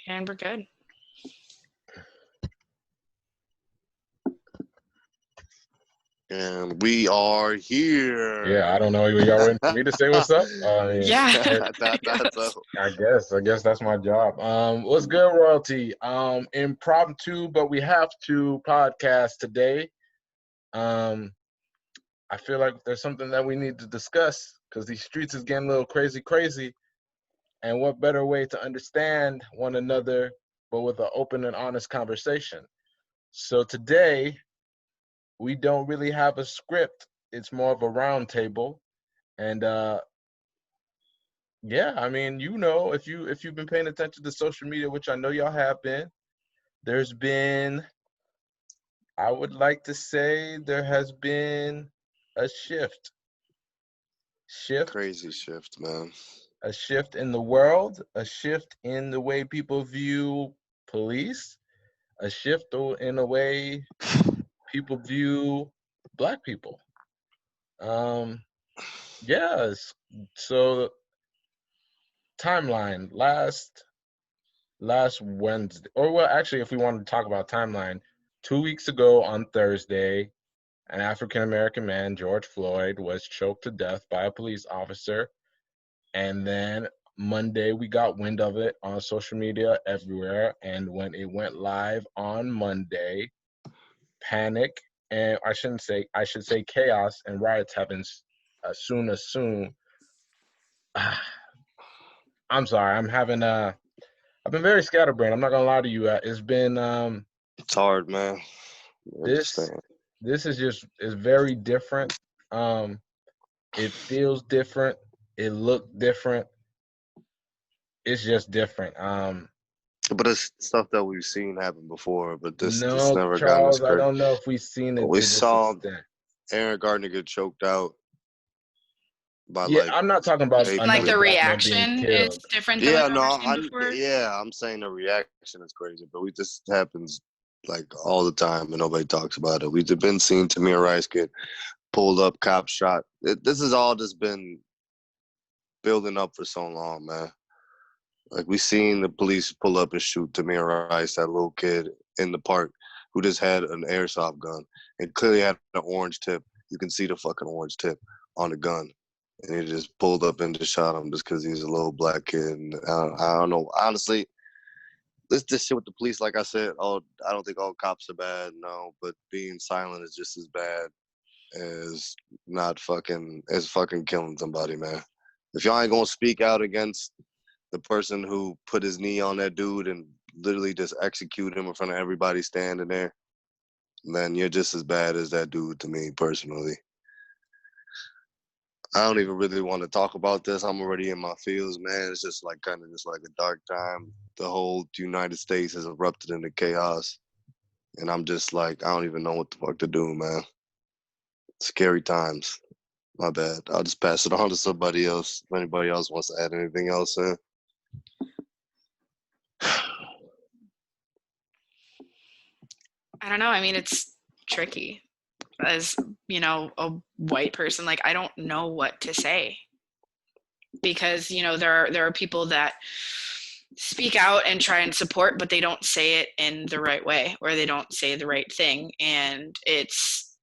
And we're good. And we are here. Yeah, I don't know. Y'all ready for me to say what's up? Yeah. I guess that's my job. What's good, royalty? Impromptu, but we have to podcast today. I feel like there's something that we need to discuss because these streets is getting a little crazy. And what better way to understand one another but with an open and honest conversation? So today, we don't really have a script. It's more of a round table. And yeah, I mean, if you've been paying attention to social media, which I know y'all have been, there's been, I would like to say there has been a shift. Crazy shift, man. A shift in the world, a shift in the way people view police, a shift in the way people view Black people. Yes. So timeline last Wednesday, or well, actually, if we wanted to talk about timeline, 2 weeks ago on Thursday, an African American man, George Floyd, was choked to death by a police officer, and then Monday we got wind of it on social media everywhere, and when it went live on Monday, panic and I should say chaos and riots happened as soon. I'm sorry, I've been very scatterbrained. I'm not gonna lie to you. It's been It's hard, man. this is very different. It feels different. It looked different. It's just different. But it's stuff that we've seen happen before. But this No, never gotten this Charles, I crazy. don't know if we've seen it We to this saw extent. Aaron Gardner get choked out by Yeah, I'm not talking about Like another the Black man being reaction is killed. different than we've ever seen I'm before. I'm saying the reaction is crazy, but this happens like all the time and nobody talks about it. We've been seeing Tamir Rice get pulled up, cop shot. This has all just been building up for so long, man. Like we seen the police pull up and shoot Tamir Rice, that little kid in the park who just had an airsoft gun and clearly had an orange tip. You can see the fucking orange tip on the gun. And he just pulled up and just shot him just because he's a little Black kid. And I don't know. Honestly, this shit with the police, like I said, I don't think all cops are bad, no. But being silent is just as bad as fucking killing somebody, man. If y'all ain't gonna speak out against the person who put his knee on that dude and literally just execute him in front of everybody standing there, then you're just as bad as that dude to me personally. I don't even really want to talk about this. I'm already in my feels, man. It's just like kind of just like a dark time. The whole United States has erupted into chaos. And I'm just like, I don't even know what the fuck to do, man. Scary times. My bad. I'll just pass it on to somebody else. If anybody else wants to add anything else in. I don't know. I mean, it's tricky. As, a white person, like I don't know what to say. Because, there are people that speak out and try and support, but they don't say it in the right way or they don't say the right thing. And it's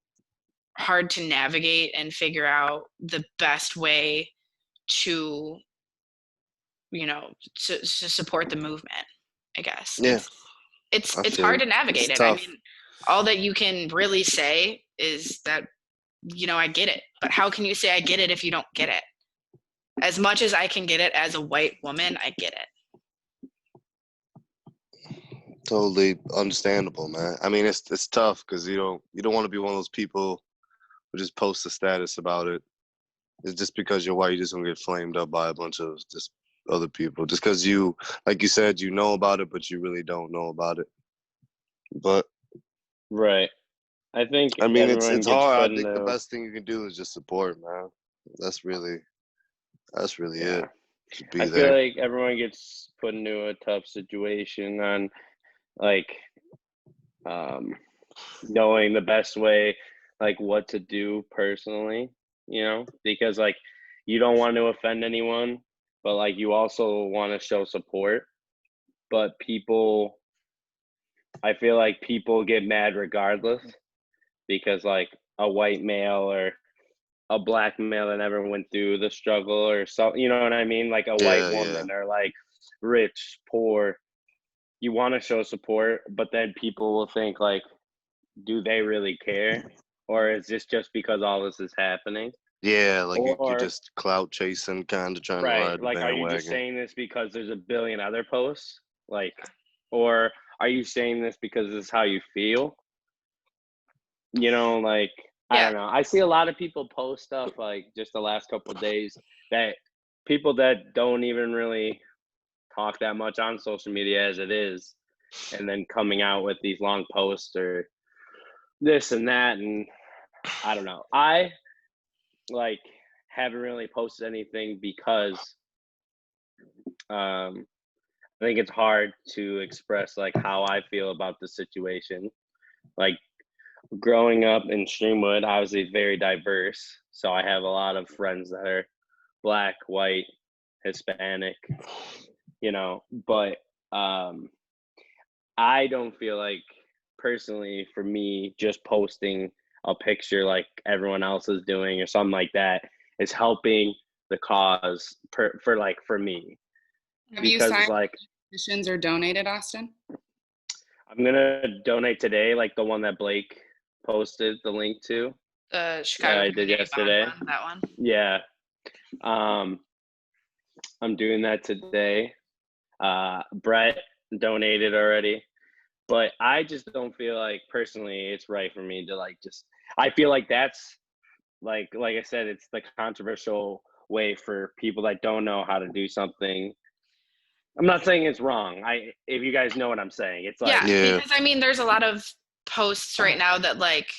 hard to navigate and figure out the best way to, to support the movement, I guess. Yeah. It's hard to navigate it. Tough. I mean, all that you can really say is that, I get it. But how can you say I get it if you don't get it? As much as I can get it as a white woman, I get it. Totally understandable, man. I mean, it's tough because you don't want to be one of those people who just post a status about it. It's just because you're white, you just gonna get flamed up by a bunch of just other people. Just because you, like you said, you know about it, but you really don't know about it. But right, I think. I mean, it's hard. I think the best thing you can do is just support, man. That's really it. I feel like everyone gets put into a tough situation on, like, knowing the best way, like what to do personally, because like you don't want to offend anyone, but like you also want to show support. but I feel like people get mad regardless because like a white male or a black male that never went through the struggle or so, you know what I mean? Like a white Yeah, woman or like rich, poor. You want to show support, but then people will think like, do they really care? Or is this just because all this is happening? yeah. Like you Or, just clout chasing, kind of trying to right, ride the like, are you just bandwagon. saying this because there's a billion other posts? Like, or are you saying this because this is how you feel? You know, like, I Yeah. don't know. I see a lot of people post stuff like just the last couple of days that people that don't even really talk that much on social media as it is, and then coming out with these long posts or this and that. And I don't know. I like haven't really posted anything because I think it's hard to express like how I feel about the situation. Like growing up in Streamwood, obviously very diverse. So I have a lot of friends that are black, white, Hispanic, you know, but I don't feel like personally for me just posting a picture like everyone else is doing or something like that is helping the cause for me Have you because signed like petitions or donated, Austin? I'm gonna donate today, like the one that Blake posted the link to. The Chicago I did Community yesterday. Bond one, that one. Yeah. I'm doing that today. Brett donated already, but I just don't feel like personally it's right for me to like just. I feel like that's like I said, it's the controversial way for people that don't know how to do something. I'm not saying it's wrong. If you guys know what I'm saying, it's like Yeah, because I mean, there's a lot of posts right now that like,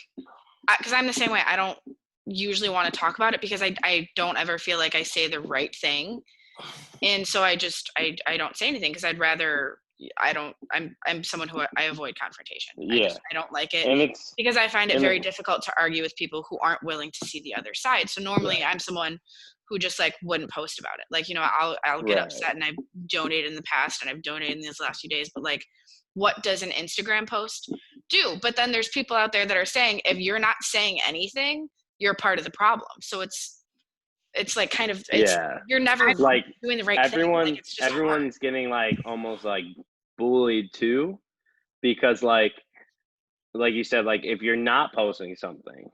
because I'm the same way. I don't usually want to talk about it because I don't ever feel like I say the right thing, and so I don't say anything because I'd rather I'm someone who I avoid confrontation. yeah, I don't like it and it's because I find it and very difficult to argue with people who aren't willing to see the other side. So normally I'm someone who just like wouldn't post about it. Like, you know, I'll get Right. upset, and I've donated in the past and I've donated in these last few days, but like, what does an Instagram post do? But then there's people out there that are saying if you're not saying anything, you're part of the problem. So it's like kind of yeah, you're never like doing the right thing. Like, it's just hard. everyone's getting like almost like bullied too, because like you said, like if you're not posting something,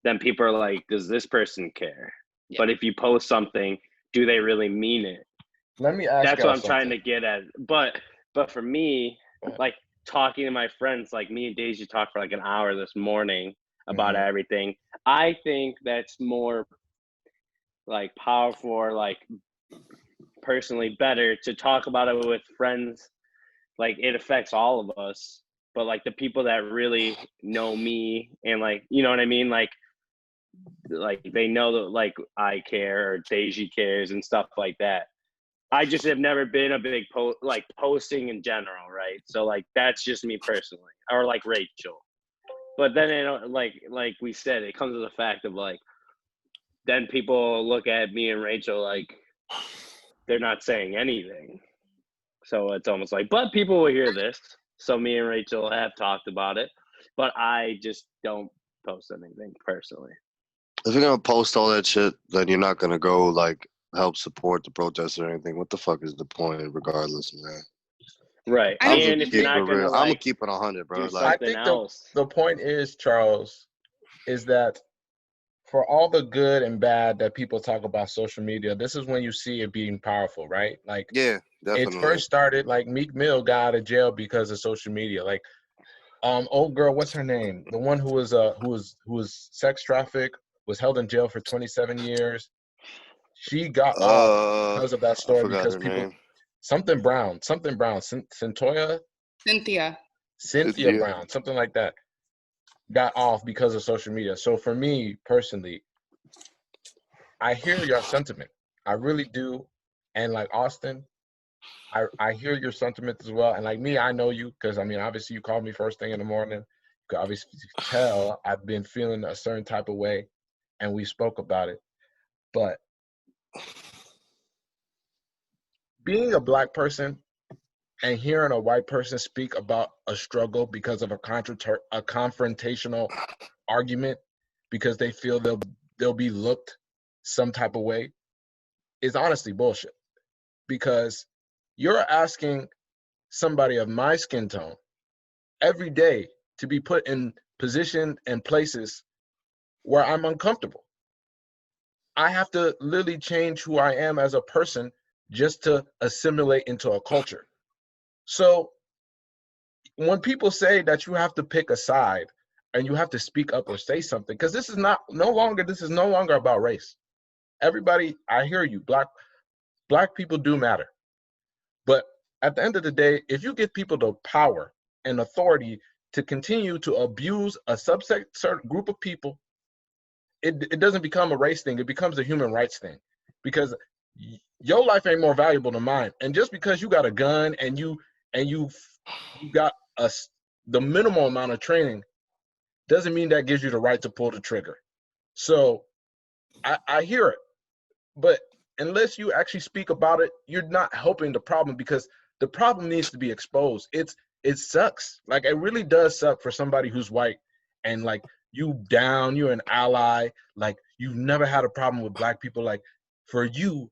then people are like, does this person care? Yeah. But if you post something, do they really mean it? Let me ask That's y'all what I'm trying to something. get at. But for me, like talking to my friends, like me and Daisy talked for like an hour this morning about everything. I think that's more like powerful or like personally better to talk about it with friends. Like it affects all of us, but like the people that really know me and like, you know what I mean? Like they know that like I care or Daisy cares and stuff like that. I just have never been a big posting in general, right? So like that's just me personally, or like Rachel. But then it like we said, it comes to the fact of like then people look at me and Rachel like they're not saying anything. So it's almost like, but people will hear this. So me and Rachel have talked about it, but I just don't post anything personally. If you're gonna post all that shit, then you're not gonna go like help support the protests or anything. What the fuck is the point, regardless, man? Right. And if you're not gonna I'm gonna keep it 100, bro. do Like, something I think else. the point is, Charles, is that for all the good and bad that people talk about social media, this is when you see it being powerful, right? Like, yeah, definitely. it first started like Meek Mill got out of jail because of social media. Like, old girl, what's her name? The one who was sex trafficked, was held in jail for 27 years. She got off because of that I story forgot because her people name. something Brown, Cynthia Cynthia. Brown, something like that, got off because of social media. So for me personally, I hear your sentiment. I really do. And like Austin, I hear your sentiment as well. And like me, I know you because I mean, obviously you called me first thing in the morning. You could obviously tell I've been feeling a certain type of way and we spoke about it. But being a black person and hearing a white person speak about a struggle because of a confrontational argument because they feel they'll be looked some type of way is honestly bullshit. Because you're asking somebody of my skin tone every day to be put in positions and places where I'm uncomfortable. I have to literally change who I am as a person just to assimilate into a culture. So when people say that you have to pick a side and you have to speak up or say something, because this is no longer about race. Everybody, I hear you, black people do matter. But at the end of the day, if you give people the power and authority to continue to abuse a subset certain group of people, it doesn't become a race thing, it becomes a human rights thing. Because your life ain't more valuable than mine. And just because you got a gun and you got the minimal amount of training doesn't mean that gives you the right to pull the trigger. So I hear it, but unless you actually speak about it, you're not helping the problem, because the problem needs to be exposed. It sucks. Like, it really does suck for somebody who's white and like you're an ally, like you've never had a problem with black people. Like, for you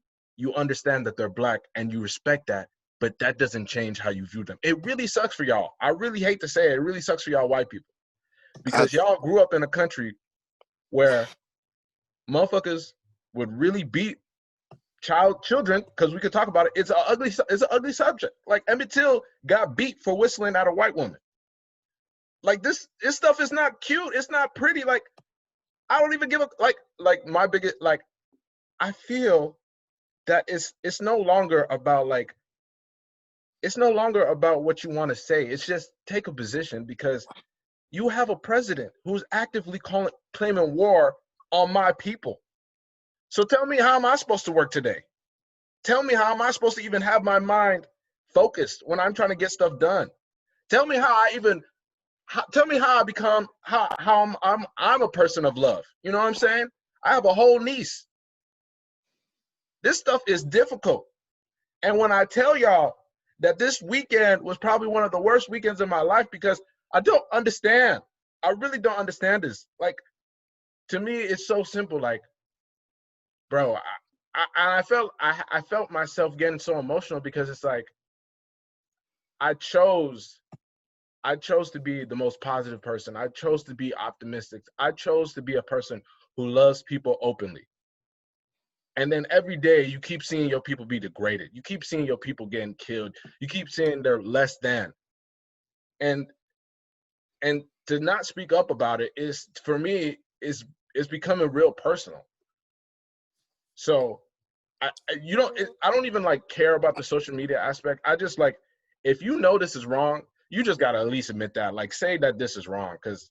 understand that they're black and you respect that, but that doesn't change how you view them. It really sucks for y'all. I really hate to say it. It really sucks for y'all white people, because y'all grew up in a country where motherfuckers would really beat children, because we could talk about it. It's an ugly subject. Like, Emmett Till got beat for whistling at a white woman. Like, this stuff is not cute. It's not pretty. Like, I don't even give a like my biggest, like, I feel that it's no longer about what you want to say. It's just take a position, because you have a president who's actively claiming war on my people. So tell me, how am I supposed to work today? Tell me, how am I supposed to even have my mind focused when I'm trying to get stuff done? Tell me how I become how I'm a person of love. You know what I'm saying? I have a whole niece. This stuff is difficult. And when I tell y'all that this weekend was probably one of the worst weekends of my life, because I don't understand. I really don't understand this. Like, to me, it's so simple. Like, bro, I felt myself getting so emotional, because it's like I chose to be the most positive person. I chose to be optimistic. I chose to be a person who loves people openly. And then every day you keep seeing your people be degraded. You keep seeing your people getting killed. You keep seeing they're less than. And to not speak up about it is, for me, is becoming real personal. So I don't even like care about the social media aspect. I just, like, if you know this is wrong, you just gotta at least admit that. Like, say that this is wrong, because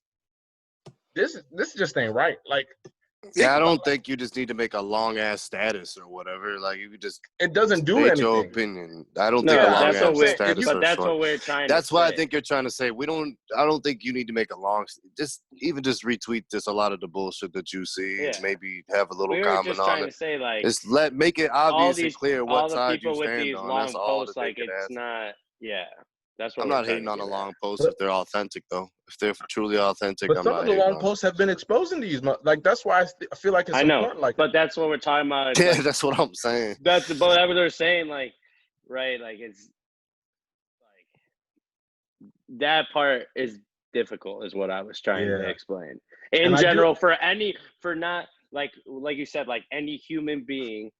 this just ain't right. Like, yeah, I don't think you just need to make a long ass status or whatever. Like, you could just it doesn't do state anything. your opinion. I don't No, think a long that's what ass we're, status. but or that's short. what we're trying. That's to why say. I think you're trying to say I don't think you need to make a long. Just retweet this. A lot of the bullshit that you see, Yeah. maybe have a little We were comment just on trying it. to say, like, Just make it obvious and clear all what the side you people with stand these on. long That's all that posts, they like, could it's ask. not. Yeah, that's what I'm we're not trying hating to on a get long at. post if they're authentic, though. If they're truly authentic, But I'm some not of the hating long on posts have been exposing these. Like, that's why I feel like it's I know, important. Like, but that's what we're talking about. It's Yeah, like, that's what I'm saying. that's what they're saying. Like, right? Like, it's like that part is difficult, is what I was trying to explain. In And general, for not like you said, like any human being,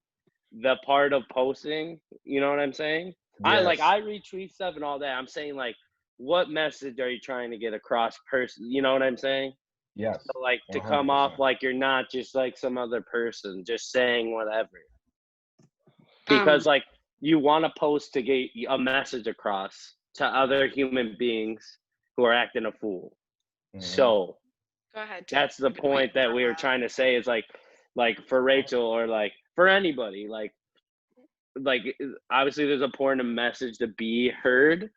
the part of posting, you know what I'm saying? I retweet stuff and all that. I'm saying, like, what message are you trying to get across person? You know what I'm saying? Yes. So, like, to 100%. come off like you're not just like some other person, just saying whatever. Because like, you want to post to get a message across to other human beings who are acting a fool. Mhm. So Go ahead. that's the point that we were trying to say, is like for Rachel, or like for anybody, like obviously there's a point of message to be heard,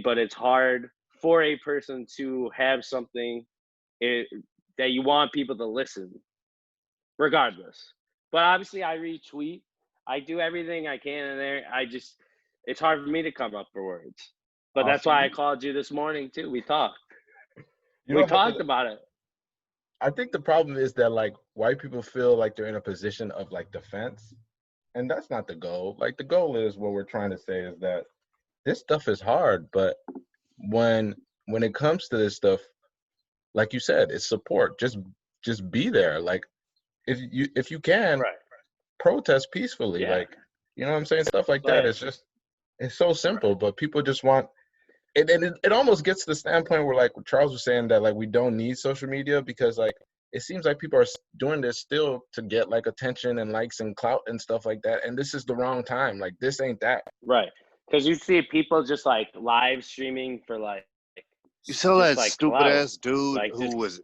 but it's hard for a person to have something that you want people to listen regardless. But obviously I retweet, I do everything I can in there. I just, It's hard for me to come up for words. But that's why I called you this morning too. We talked. You We don't have talked to, about it. I think the problem is that like white people feel like they're in a position of like defense, and that's not the goal. Like the goal is what we're trying to say is that this stuff is hard, but when it comes to this stuff, like you said, it's support. Just be there. Like if you can Right. protest peacefully, Yeah. like you know what I'm saying, stuff like But- that. It's so simple, but people just want it, and it almost gets to the standpoint where like Charles was saying that like we don't need social media because like it seems like people are doing this still to get like attention and likes and clout and stuff like that, and this is the wrong time. Like this ain't that. Right. Because you see people just like live streaming for like You saw just, that like, stupid clout. ass dude Like, who just- was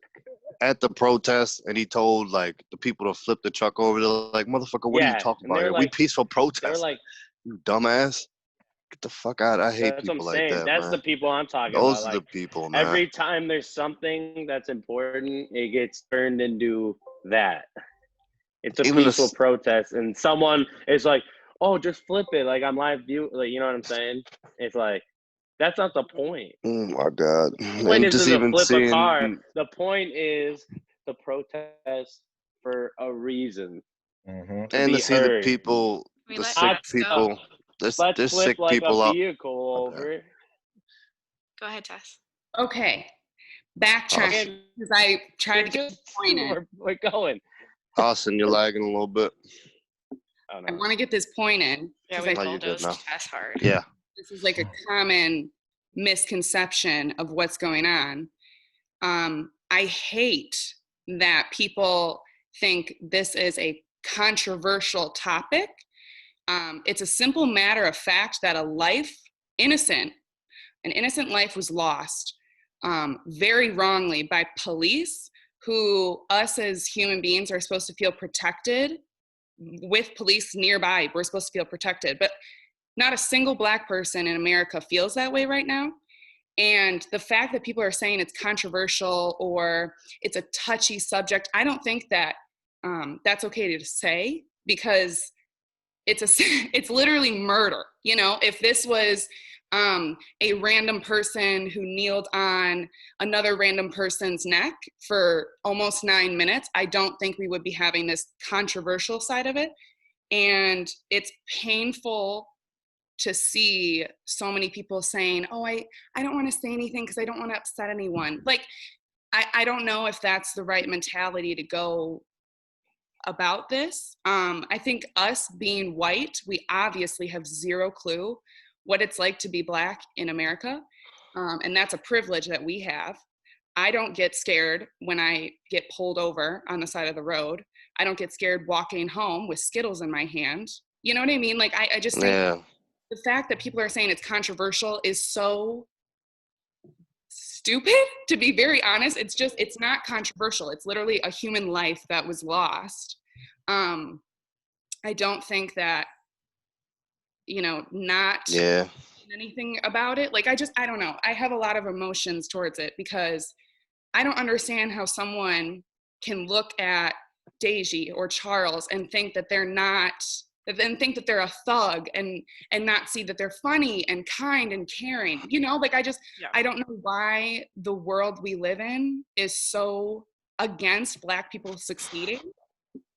at the protest and he told like the people to flip the truck over. They're like, motherfucker, what are Yeah, you talking and about they're here? We like- peaceful They were protest. like, You dumbass. Get the fuck out. I hate that's what I'm people like saying. that, That's man. the people I'm talking Those about. are Like, the people, man. every time there's something that's important, it gets turned into that. It's a Even peaceful this- protest, and someone is like, "Oh, just flip it." Like I'm live view. Like you know what I'm saying? It's like that's not the point. Oh my god. The point And isn't just to even flip a seeing car. The point is to protest for a reason. Mm-hmm. To and be to see heard. the people, We the let sick Max go. people. There's Let's flip sick like people a out. vehicle Okay. over. Go ahead, Tess. Okay. Backtrack Awesome. because I tried to get Just the point in. we're going. Austin, you're lagging a little bit. Oh, I no. want to get this point in Yeah, because we I Oh, you bulldoze good now. Tess hard. Yeah. this is like a common misconception of what's going on. I hate that people think this is a controversial topic. It's a simple matter of fact that an innocent life was lost very wrongly by police who us as human beings are supposed to feel protected with police nearby. We're supposed to feel protected, but not a single Black person in America feels that way right now. And the fact that people are saying it's controversial or it's a touchy subject, I don't think that that's okay to say because it's literally murder. You know, if this was a random person who kneeled on another random person's neck for almost 9 minutes, I don't think we would be having this controversial side of it. And it's painful to see so many people saying, oh, I don't want to say anything because I don't want to upset anyone. Like, I don't know if that's the right mentality to go about this. I think us being white, we obviously have zero clue what it's like to be Black in America. And that's a privilege that we have. I don't get scared when I get pulled over on the side of the road. I don't get scared walking home with Skittles in my hand. You know what I mean? Like, I just think Yeah. the fact that people are saying it's controversial is so stupid, to be very honest. It's not controversial. It's literally a human life that was lost. I don't think that, not Yeah. anything about it. Like, I don't know. I have a lot of emotions towards it because I don't understand how someone can look at Deji or Charles and think that they're a thug and not see that they're funny and kind and caring. Like I don't know why the world we live in is so against Black people succeeding.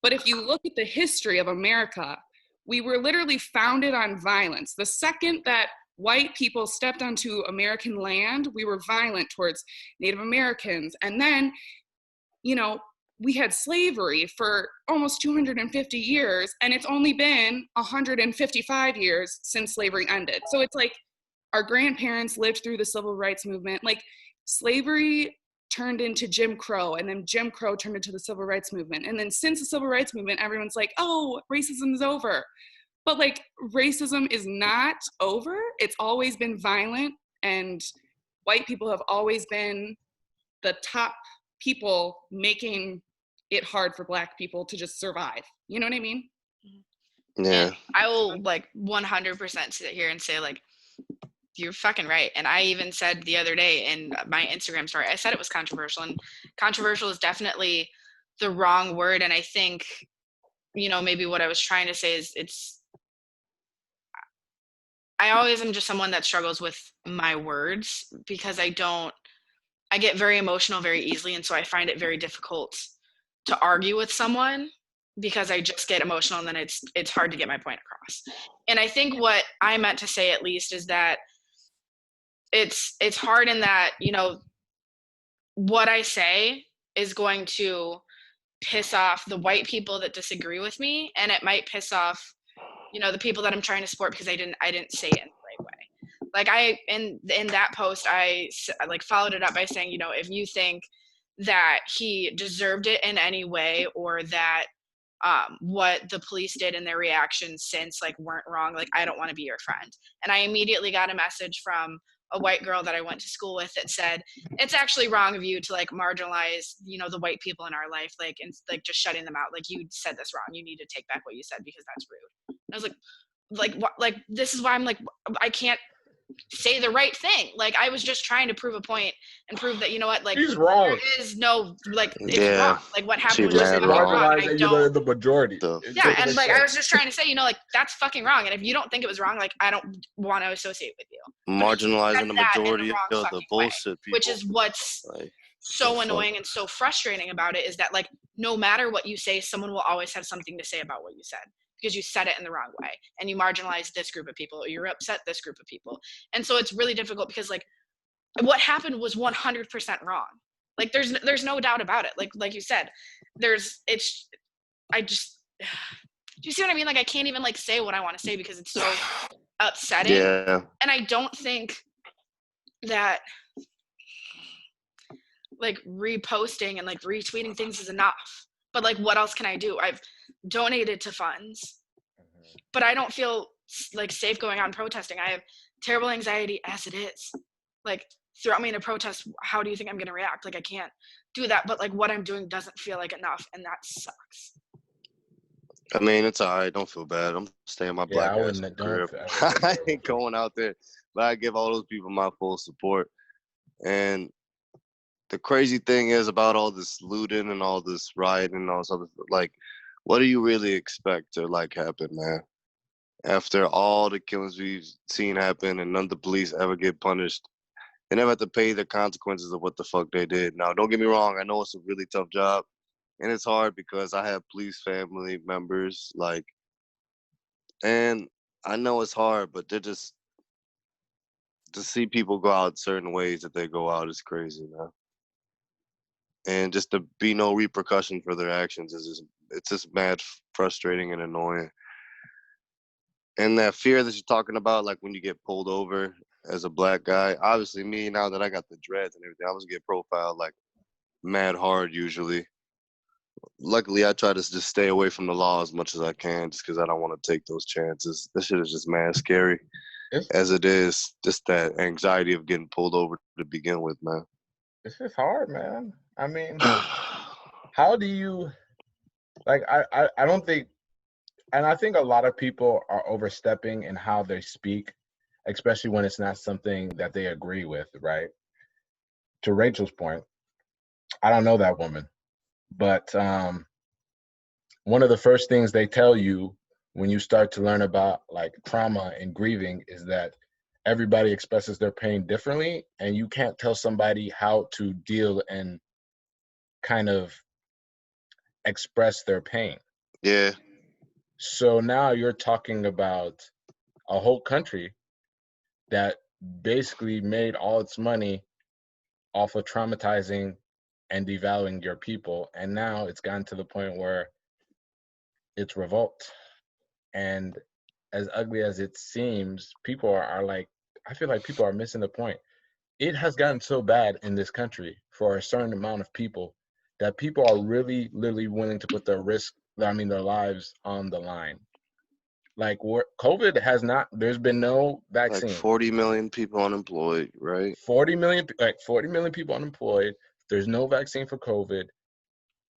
But if you look at the history of America, we were literally founded on violence. The second that white people stepped onto American land, we were violent towards Native Americans. And then, we had slavery for almost 250 years, and it's only been 155 years since slavery ended. So it's like our grandparents lived through the civil rights movement. Like, slavery turned into Jim Crow, and then Jim Crow turned into the civil rights movement. And then since the civil rights movement, everyone's like, oh, racism's over. But like, racism is not over. It's always been violent, and white people have always been the top people making it hard for Black people to just survive. You know what I mean? Yeah. And I will 100% sit here and say you're fucking right. And I even said the other day in my Instagram story, I said it was controversial, and controversial is definitely the wrong word. And I think, maybe what I was trying to say is I always am just someone that struggles with my words because I get very emotional very easily. And so I find it very difficult to argue with someone because I just get emotional and then it's hard to get my point across. And I think what I meant to say at least is that it's hard in that, you know, what I say is going to piss off the white people that disagree with me, and it might piss off, you know, the people that I'm trying to support because I didn't say it in the right way. Like I in that post I like followed it up by saying, you know, if you think that he deserved it in any way, or that what the police did and their reactions since like weren't wrong, like I don't want to be your friend. And I immediately got a message from a white girl that I went to school with that said, it's actually wrong of you to like marginalize, you know, the white people in our life, like, and like just shutting them out. Like, you said this wrong. You need to take back what you said because that's rude. And I was like, what? Like, this is why I'm like, I can't say the right thing. Like, I was just trying to prove a point and prove that, you know what, like, She's wrong. there is no, like, it's Yeah. wrong. Like, what happened was She's just mad fucking wrong. wrong. And I Marginalizing don't, the majority. yeah, and like I was just trying to say, you know, like that's fucking wrong. And if you don't think it was wrong, like I don't want to associate with you. Marginalizing the that in the majority wrong of the fucking way, bullshit people. Which is what's Like, so the fuck? annoying and so frustrating about it, is that like no matter what you say, someone will always have something to say about what you said because you said it in the wrong way and you marginalized this group of people, or you're upset this group of people. And so it's really difficult because like what happened was 100% wrong. Like there's no doubt about it. Like you said, I just, do you see what I mean? Like I can't even like say what I want to say because it's so upsetting. Yeah. And I don't think that like reposting and like retweeting things is enough. But like what else can I do? I've donated to funds, but I don't feel like safe going out and protesting. I have terrible anxiety as it is. Like throw me in a protest, how do you think I'm gonna react? Like I can't do that, but like what I'm doing doesn't feel like enough, and that sucks. I mean, it's all right. Don't feel bad. I'm staying my black I ass wouldn't in the have crib. done I ain't going out there. But I give all those people my full support. And the crazy thing is about all this looting and all this rioting and all this other, like, what do you really expect to like happen, man? After all the killings we've seen happen and none of the police ever get punished, they never have to pay the consequences of what the fuck they did. Now, don't get me wrong. I know it's a really tough job. And it's hard because I have police family members, like, and I know it's hard, but they're just, to see people go out certain ways that they go out is crazy, man. And just to be no repercussion for their actions is just, it's just mad frustrating and annoying. And that fear that you're talking about, like when you get pulled over as a black guy, obviously me, now that I got the dreads and everything, I was get profiled like mad hard usually. Luckily, I try to just stay away from the law as much as I can just because I don't want to take those chances. This shit is just mad scary as it is. Just that anxiety of getting pulled over to begin with, man. It's just hard, man. I mean, how do you, like, I don't think, and I think a lot of people are overstepping in how they speak, especially when it's not something that they agree with, right? To Rachel's point, I don't know that woman. But one of the first things they tell you when you start to learn about like trauma and grieving is that everybody expresses their pain differently, and you can't tell somebody how to deal and kind of express their pain. Yeah. So now you're talking about a whole country that basically made all its money off of traumatizing and devaluing your people, and now it's gotten to the point where it's revolt. And as ugly as it seems, people are like, I feel like people are missing the point. It has gotten so bad in this country for a certain amount of people that people are really, literally willing to put their lives on the line. Like COVID has not, there's been no vaccine. Like 40 million people unemployed, right? 40 million people unemployed. There's no vaccine for COVID.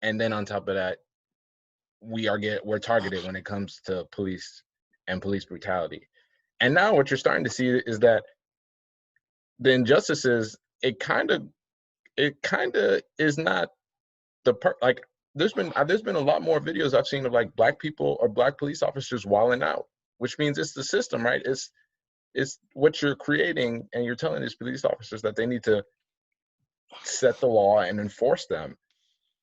And then on top of that, we're targeted when it comes to police and police brutality. And now what you're starting to see is that the injustices, it kind of is not like there's been a lot more videos I've seen of like black people or black police officers wilding out, which means it's the system, right? It's what you're creating, and you're telling these police officers that they need to set the law and enforce them.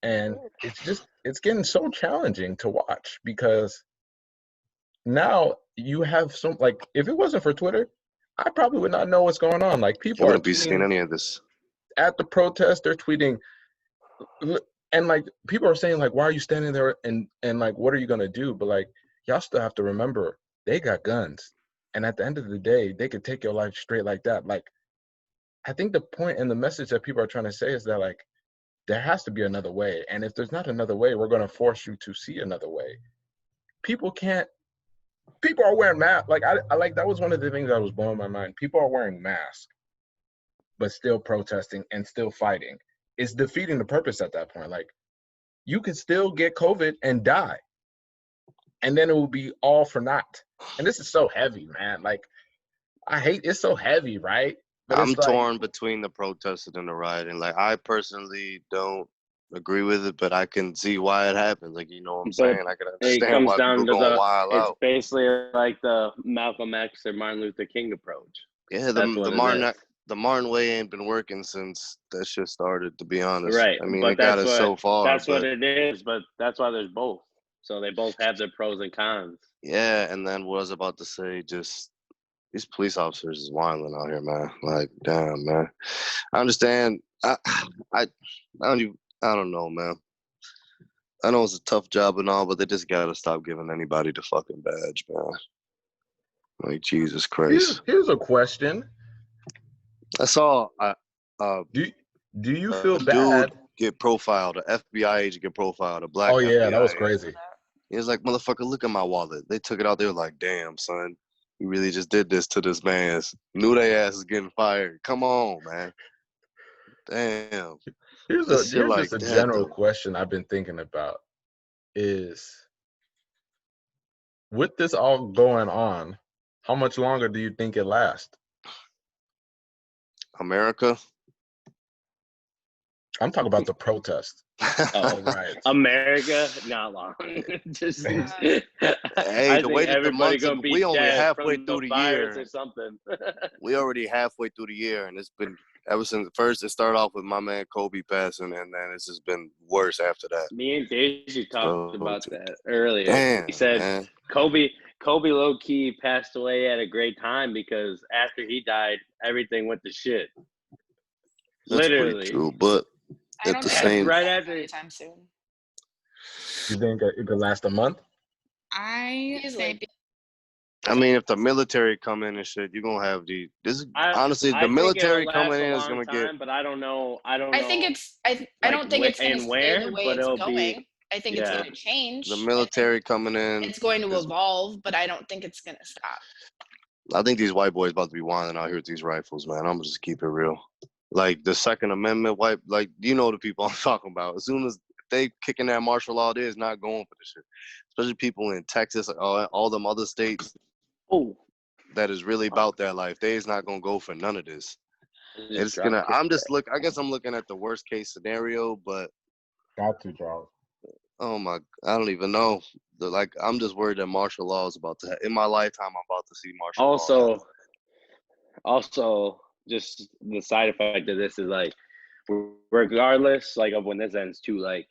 And it's getting so challenging to watch, because now you have some, like, if it wasn't for Twitter, I probably would not know what's going on. Like, I people are wouldn't be seeing tweeting any of this. at the protest, they're tweeting, and like people are saying like, why are you standing there, and like, what are you gonna do? But like, y'all still have to remember, they got guns, and at the end of the day, they could take your life straight like that. Like, I think the point and the message that people are trying to say is that, like, there has to be another way, and if there's not another way, we're going to force you to see another way. People are wearing masks. Like, I like, that was one of the things that was blowing my mind. People are wearing masks but still protesting and still fighting. It's defeating the purpose at that point. Like, you can still get COVID and die, and then it will be all for naught. And this is so heavy, man. Like, it's so heavy, right? But I'm it's like, torn between the protesting and the rioting. Like, I personally don't agree with it, but I can see why it happens. Like, you know what I'm But saying? I can it understand comes why down people to going the. wild It's out. basically like the Malcolm X or Martin Luther King approach. Yeah, That's what it is. the Martin way ain't been working since that shit started, to be honest. Right, I mean, but it got us so far. that's what But it is. But that's why there's both. So they both have their pros and cons. yeah, and then what I was about to say, just these police officers is wilding out here, man. Like, damn, man. I understand. I don't know, man. I know it's a tough job and all, but they just gotta stop giving anybody the fucking badge, man. Like, Jesus Christ. here's a question. I saw Do you a feel dude bad? get profiled, a FBI agent get profiled, a black Oh yeah, FBI that was agent. crazy. He was like, motherfucker, look at my wallet. They took it out. They were like, damn, son, you really just did this to this man's. Knew they ass is getting fired. Come on, man. Damn. Here's This shit like just a that, general though. question I've been thinking about is, with this all going on, how much longer do you think it lasts? America. I'm talking about the protest. Oh, Right. America, not long. Just, Hey, I the think way that the everybody months gonna of, be we only dead halfway from through the the virus year. or something. We already halfway through the year, and it's been ever since first. It started off with my man Kobe passing, and then it's just been worse after that. Me and Daisy talked So, about that earlier. damn, He said man. Kobe low key passed away at a great time because after he died, everything went to shit. That's Literally. pretty true, but I at don't the think same, right it's after anytime soon. You think it could last a month? I Easily. think I mean, if the military come in and shit, you're gonna have honestly, I the think it'll military last coming a in is long gonna get. time, but I don't know. I think it's I like, don't think it's going to and stay the where, way but it's it'll going. be I think it's going yeah. to change. The I think military coming in. it's going to is- evolve, but I don't think it's going to stop. I think these white boys about to be winding out here with these rifles, man. I'm gonna just keep it real. Like the Second Amendment, like you know the people I'm talking about. As soon as they kicking that martial law, they're not going for this shit. Especially people in Texas, like all them other states Oh, that is really about their life. They is not gonna go for none of this. just It's gonna. dropped it. I guess I'm looking at the worst case scenario, but Got to, Charles. oh my, I don't even know. I'm just worried that martial law is about to. In my lifetime, I'm about to see martial law. Also, just the side effect of this is like, regardless, like of when this ends too, like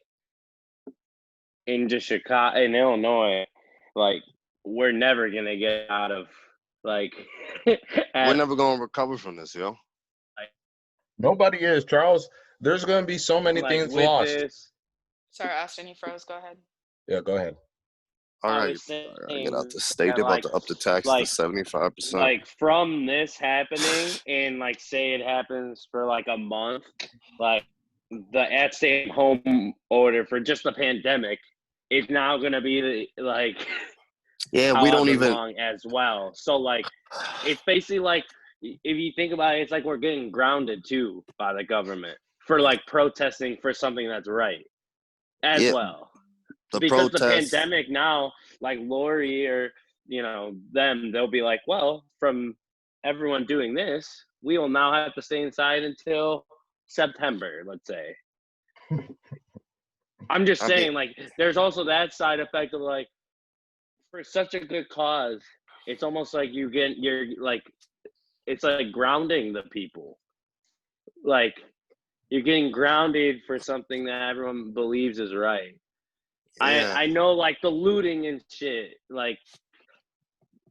in just Chicago, in Illinois, like we're never gonna get out of like. We're never gonna recover from this, yo. Nobody is, Charles. There's going to be so many like, things with lost. this, Sorry, Austin, you froze. Go ahead. Yeah, go ahead. All I right, was saying get out the state. that, They're about like- to up the tax like- to 75%. like from this happening, and like say it happens for like a month, like the at stay home order for just the pandemic is now gonna be like Yeah, we don't however even. long as well. So like it's basically like, if you think about it, it's like we're getting grounded too by the government for like protesting for something that's right as Yeah, well. The Because protests. the pandemic now, like Lori or them, they'll be like, well, from everyone doing this, we will now have to stay inside until September, let's say. I'm just I mean- saying, like, there's also that side effect of like, for such a good cause, it's almost like you're like it's like grounding the people. Like you're getting grounded for something that everyone believes is right. Yeah. I know like the looting and shit, like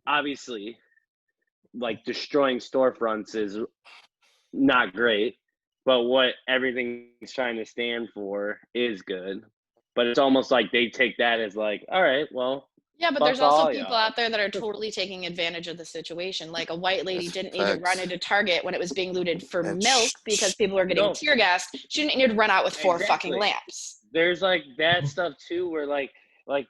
obviously like destroying storefronts is not great, but what everything's trying to stand for is good. But it's almost like they take that as like, all right, well, Yeah, but fuck there's also all people y'all. out there that are totally taking advantage of the situation. Like a white lady That's didn't need to run facts. into Target when it was being looted for And milk because people were getting No. tear gassed. She didn't need to run out with 4 fucking Exactly. lamps. There's like that stuff too, where like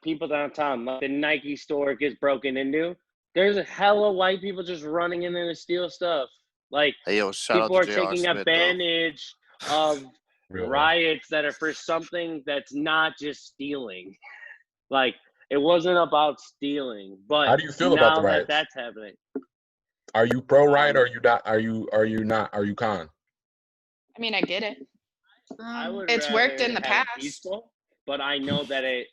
people downtown, like the Nike store gets broken into. There's a hella white people just running in there to steal stuff. Like Hey, yo, shout out people to are J.R. taking Smith, though. advantage of Real one. riots that are for something that's not just stealing. Like it wasn't about stealing, but How do you feel about the now that riots? that's happening. Are you pro riot or are you not? Are you not? Are you con? I mean, I get it. I would It's worked in the rather have it past. peaceful, but I know that it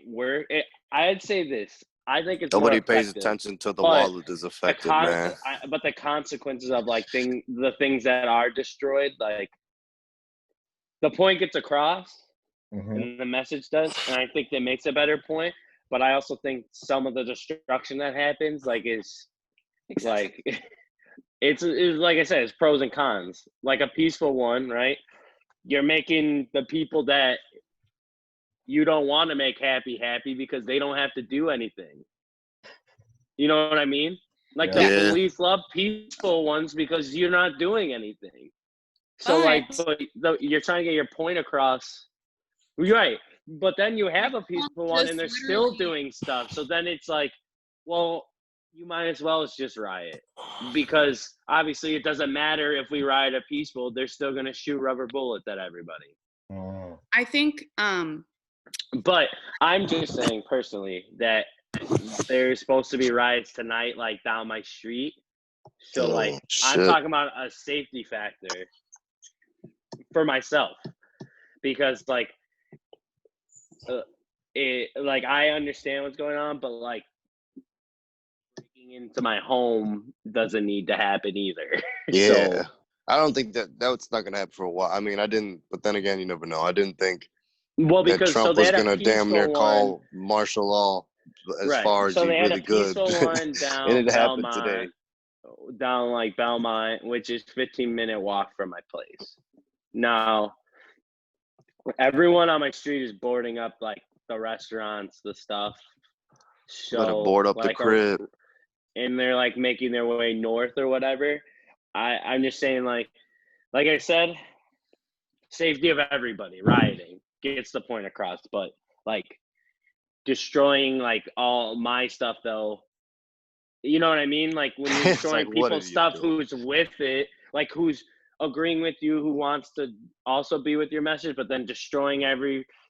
worked. I'd say this. I think it's Nobody more pays effective, attention to the but wallet is affected, man. but the consequences of like the things that are destroyed, like the point gets across Mm-hmm. and the message does, and I think that makes a better point. But I also think some of the destruction that happens, like, is Excessive. like it's like I said, it's pros and cons. Like a peaceful one, right? You're making the people that you don't want to make happy because they don't have to do anything. You know what I mean? Like Yeah. the Yeah. police love peaceful ones because you're not doing anything. So All like, right. but you're trying to get your point across, right? But then you have a peaceful one, Just and they're still literally- doing stuff. So then it's like, well, you might as well just riot, because obviously it doesn't matter if we riot or peaceful. They're still gonna shoot rubber bullets at everybody. Mm. I think But I'm just saying personally that there's supposed to be riots tonight, like down my street. So Oh, like, I'm shit. talking about a safety factor for myself, because like, like I understand what's going on, but like breaking into my home doesn't need to happen either. Yeah. So, I don't think that's not going to happen for a while. I mean, I didn't, but then again, you never know. I didn't think well, that because so Trump they was had a going to damn near peaceful call one. martial law as Right. far as So he they had really a could. peaceful one down And it happened Belmont, today. down like Belmont, which is 15-minute walk from my place. Now, everyone on my street is boarding up like the restaurants, the stuff. Better So board up the like, crib. and they're like making their way north or whatever. I'm just saying, like I said, safety of everybody. Rioting gets the point across, but like destroying like all my stuff though. You know what I mean? Like when you're It's destroying like, what people's are you stuff doing? who's with it, like who's agreeing with you, who wants to also be with your message, but then destroying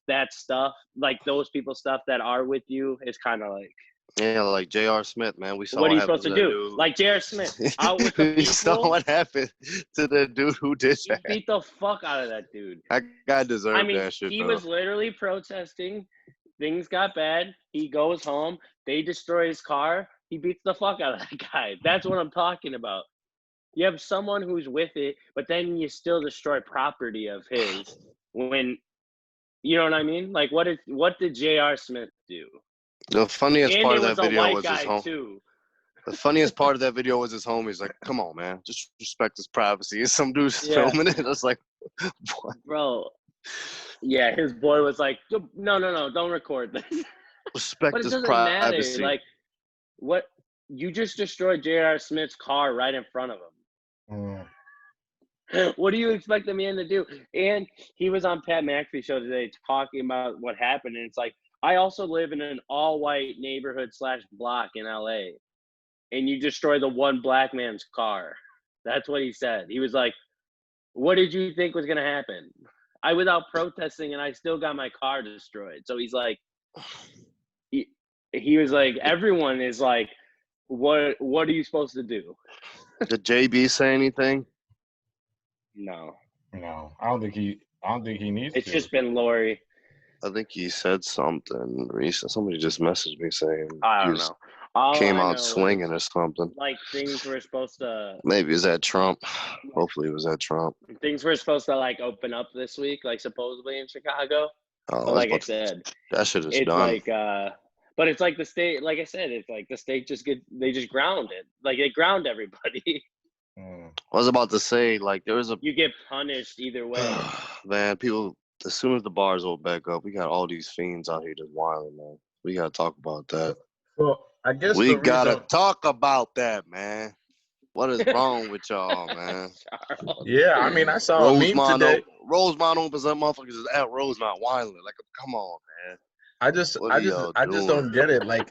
that stuff, like those people's stuff that are with you, is kind of like, Yeah, like J.R. Smith, man. We saw what are you happened supposed to that do? dude. Like J.R. Smith out with the We saw people. what happened to the dude who did He that. beat the fuck out of that dude. That guy deserved I mean, that shit, he bro. was literally protesting. Things got bad. He goes home. They destroy his car. He beats the fuck out of that guy. That's what I'm talking about. You have someone who's with it, but then you still destroy property of his when, you know what I mean? Like, what did J.R. Smith do? The funniest And part it of that was a video white was his guy home. too. The funniest part of that video was his homie. He's like, "Come on, man, just respect his privacy." And some dude's Yeah. filming it. I was like, "What? Bro, yeah, his boy was like, no, don't record this. Respect But it his doesn't privacy." matter. Like, what, you just destroyed J.R. Smith's car right in front of him. Mm. What do you expect the man to do? And he was on Pat McAfee show today talking about what happened. And it's like, I also live in an all-white neighborhood / block in LA. And you destroy the one black man's car. That's what he said. He was like, what did you think was going to happen? I was out protesting and I still got my car destroyed. So he's like, he was like, everyone is like, what are you supposed to do? Did JB say anything? No. No, I don't think he needs It's to. just been Lori. I think he said something recent. Somebody just messaged me saying I he don't was know. All came I out know swinging is, or something. like, things were supposed to Maybe it's that Trump. Hopefully it was that Trump. like open up this week, like supposedly in Chicago. Oh, But like I said, that shit is it's done. like but it's like the state, like I said, it's like the state they just ground it. Like they ground everybody. Mm. I was about to say, like, there was a You get punished either way. man, people, as soon as the bars open back up, we got all these fiends out here just wilding, man. We gotta talk about that. Well, I guess We the gotta reason. talk about that, man. What is wrong with y'all, man? Charles. Yeah, I mean, I saw a meme today. Rosemont opens up, motherfuckers is at Rosemont wilding. Like, come on, man. I just What are y'all doing? don't get it. Like,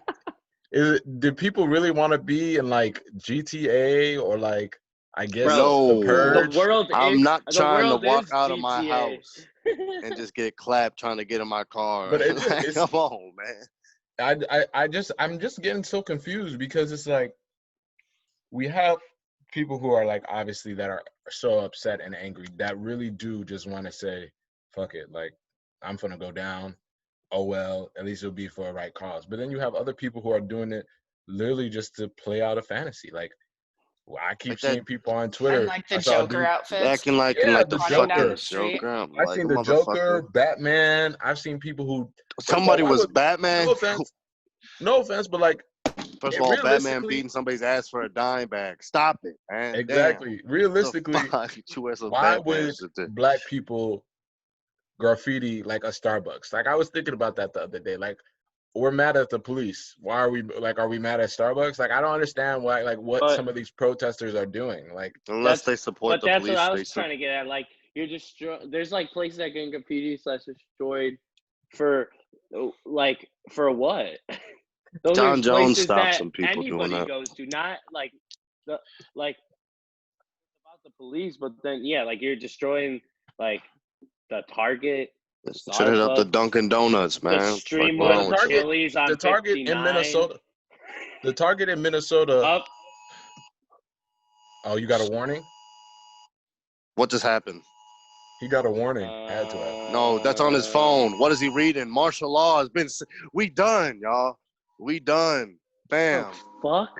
do people really want to be in like GTA or like, I guess, Bro, The No. Purge? The world I'm is not the trying to world walk is out of my GTA. house and just get clapped trying to get in my car. But Like, it's come on, man. I'm just getting so confused because it's like we have people who are like obviously that are so upset and angry that really do just want to say, fuck it, like I'm gonna go down. Oh well, at least it'll be for a right cause. But then you have other people who are doing it literally just to play out a fantasy. Like I keep Like that- seeing people on And Twitter. like the I saw a Joker dude- outfits. Acting like Yeah, like the the running down fucking the street. Joker. I'm I've like seen a the Joker, motherfucker. Batman. I've seen people who Somebody why was would- Batman. no offense, but like First of all, Batman realistically- beating somebody's ass for a dime bag. Stop it, man. exactly. Damn. Realistically, The fuck? You wear some why Batman would shit there. black people graffiti like a Starbucks? Like I was thinking about that the other day. Like we're mad at the police. Why are we mad at Starbucks? Like I don't understand why what But- some of these protesters are doing. Like Unless they support But the that's police what I was station. trying to get at. Like you're there's like places that get graffiti/destroyed for like for what? Those John are Jones places stopped that some people doing anybody that. goes to, not like the like about the police, but then yeah, like you're destroying like the Target, the Should hit up the Starbucks, Dunkin' Donuts, man. the Fuck Streamwood wrong with you? Chili's on the Target 59. in Minnesota. The Target in Minnesota. Up. Oh, you got a warning? What just happened? He got a warning. Had to have. No, that's on his phone. What is he reading? Martial law has been. We done, y'all. We done. Bam. Oh, fuck.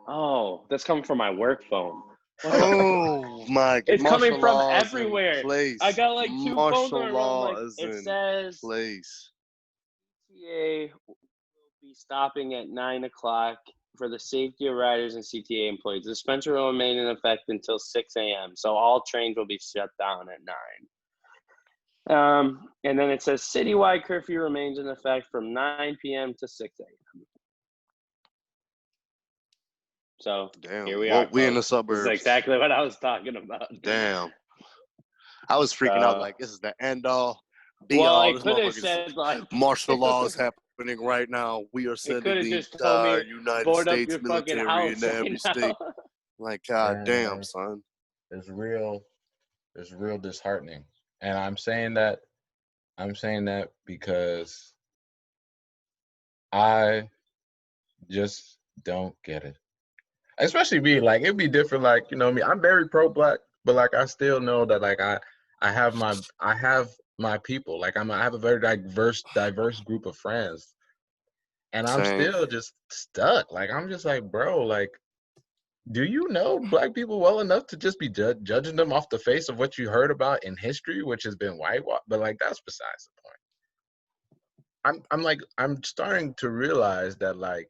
Oh, that's coming from my work phone. Oh my! It's coming martial from law is in everywhere. place. I got like two martial phones on. law Like is it in says place. CTA will be stopping at 9 o'clock for the safety of riders and CTA employees. The suspension will remain in effect until 6 a.m. So all trains will be shut down at 9. And then it says citywide curfew remains in effect from 9 p.m. to 6 a.m. So Damn. here we Well, are. we in the folks. suburbs. This is exactly what I was talking about. Damn. I was freaking out like this is the end all, be Well, all. I This could have motherfucker's said like martial law is happening right now. We are sending coulda the just told me, entire United board up States your fucking military house into every right state. now. Like, god damn, Man. son. It's real disheartening. And I'm saying that because I just don't get it. Especially me, like it'd be different, like, you know me, I'm very pro black, but like I still know that like I have my people. Like I have a very diverse group of friends. And I'm Same. still just stuck. Like I'm just like, bro, like do you know black people well enough to just be judging them off the face of what you heard about in history, which has been whitewashed? But like that's besides the point. I'm starting to realize that like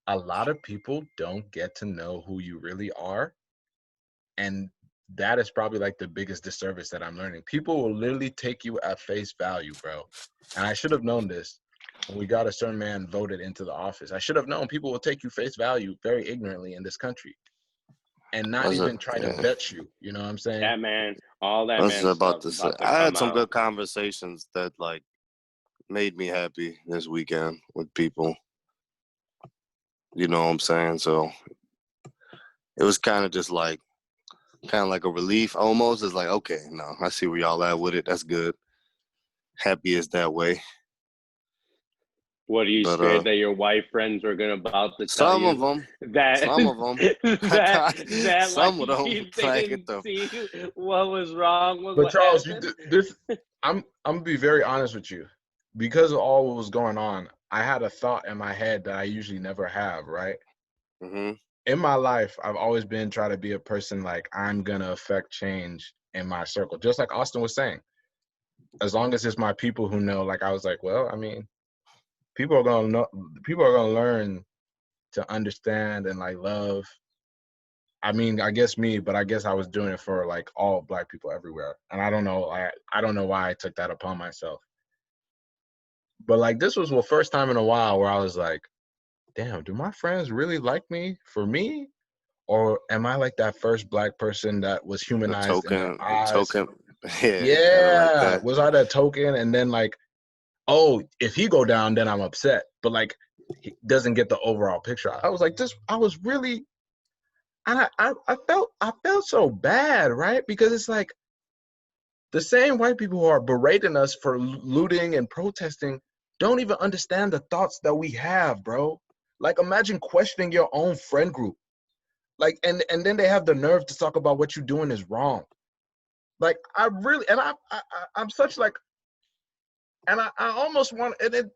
a lot of people don't get to know who you really are, and that is probably like the biggest disservice that I'm learning. People will literally take you at face value, bro. And I should have known this when we got a certain man voted into the office. I should have known people will take you face value very ignorantly in this country and not even try to vet you. You know what I'm saying? That man, all that I was man about to stuff say. about to I had come some out. good conversations that like made me happy this weekend with people. You know what I'm saying? So it was kind of just like a relief almost. It's like, okay, no, I see where y'all at with it. That's good. Happy is that way. What, are you But, scared that your white friends were gonna about to tell Some you of them. that Some of them. that Some like of them. you Like, didn't see what was wrong with But what Charles, happened? I'm gonna be very honest with you. Because of all what was going on, I had a thought in my head that I usually never have, right? Hmm. In my life, I've always been trying to be a person like I'm gonna affect change in my circle. Just like Austin was saying. As long as it's my people who know, like I was like, well, I mean, people are gonna know, people are gonna learn to understand and like love. I mean, I guess me, but I guess I was doing it for like all Black people everywhere. And I don't know, I don't know why I took that upon myself. But like this was the first time in a while where I was like, damn, do my friends really like me for me? Or am I like that first Black person that was The humanized in their token, eyes? yeah, kind of like Yeah. that. Was I that token? And then like, oh, if he go down, then I'm upset. But like he doesn't get the overall picture. I was like, this I was really and I felt so bad, right? Because it's like the same white people who are berating us for looting and protesting don't even understand the thoughts that we have, bro. Like imagine questioning your own friend group. Like and then they have the nerve to talk about what you're doing is wrong. Like I really and I'm such like and I almost want and it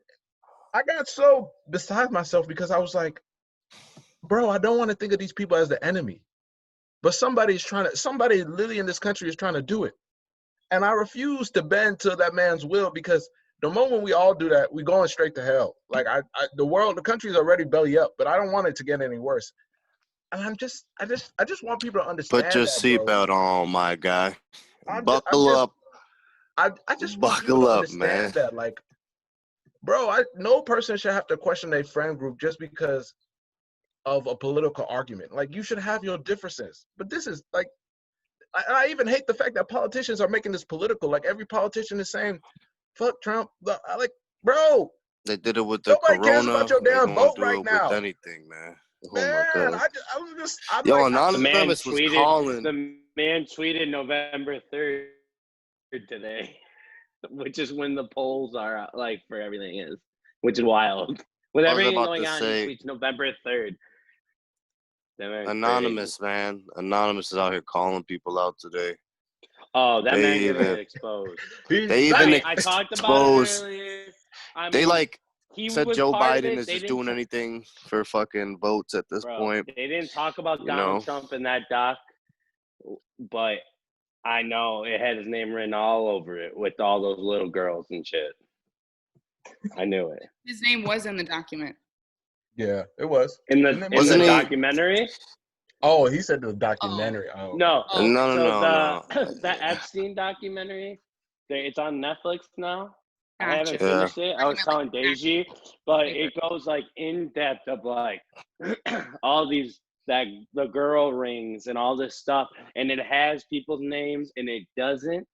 I got so beside myself because I was like, bro, I don't want to think of these people as the enemy. But somebody literally in this country is trying to do it. And I refuse to bend to that man's will because the moment we all do that, we're going straight to hell. Like the country's already belly up, but I don't want it to get any worse. And I just want people to Put understand your that, bro. seatbelt on, my guy. I'm Buckle just, up. I just want people Buckle to up, man. understand that, like, bro, no person should have to question their friend group just because of a political argument. Like, you should have your differences. But this is like, I even hate the fact that politicians are making this political. Like, every politician is saying, fuck Trump. Like, bro, They did it with the nobody cares corona. about your They're damn gonna vote do right it with now. anything, man. Oh my Man, god. I'm Yo, like, The man Anonymous was tweeted. calling. The man tweeted November 3rd today, which is when the polls are out, like for everything is, which is wild. With I was everything about going to on, say, he tweets November 3rd. That man's Anonymous, man. Anonymous is out here calling people out today. Oh, that They man gonna even- get exposed. They I even mean, I talked about it exposed. earlier. I They mean, like he said was Joe part of Biden it. is They just didn't, doing anything for fucking votes at this bro. point. They didn't talk about You Donald know? Trump in that doc, but I know it had his name written all over it with all those little girls and shit. I knew it. His name was in the document. yeah, it was. In His name the was Wasn't he- documentary? Oh, he said the documentary. Oh, okay. Oh, okay. No. The Epstein documentary, it's on Netflix now. I haven't Gotcha. Yeah. finished it. I was telling Deji, but it goes like in depth of like all these the girl rings and all this stuff, and it has people's names and it doesn't.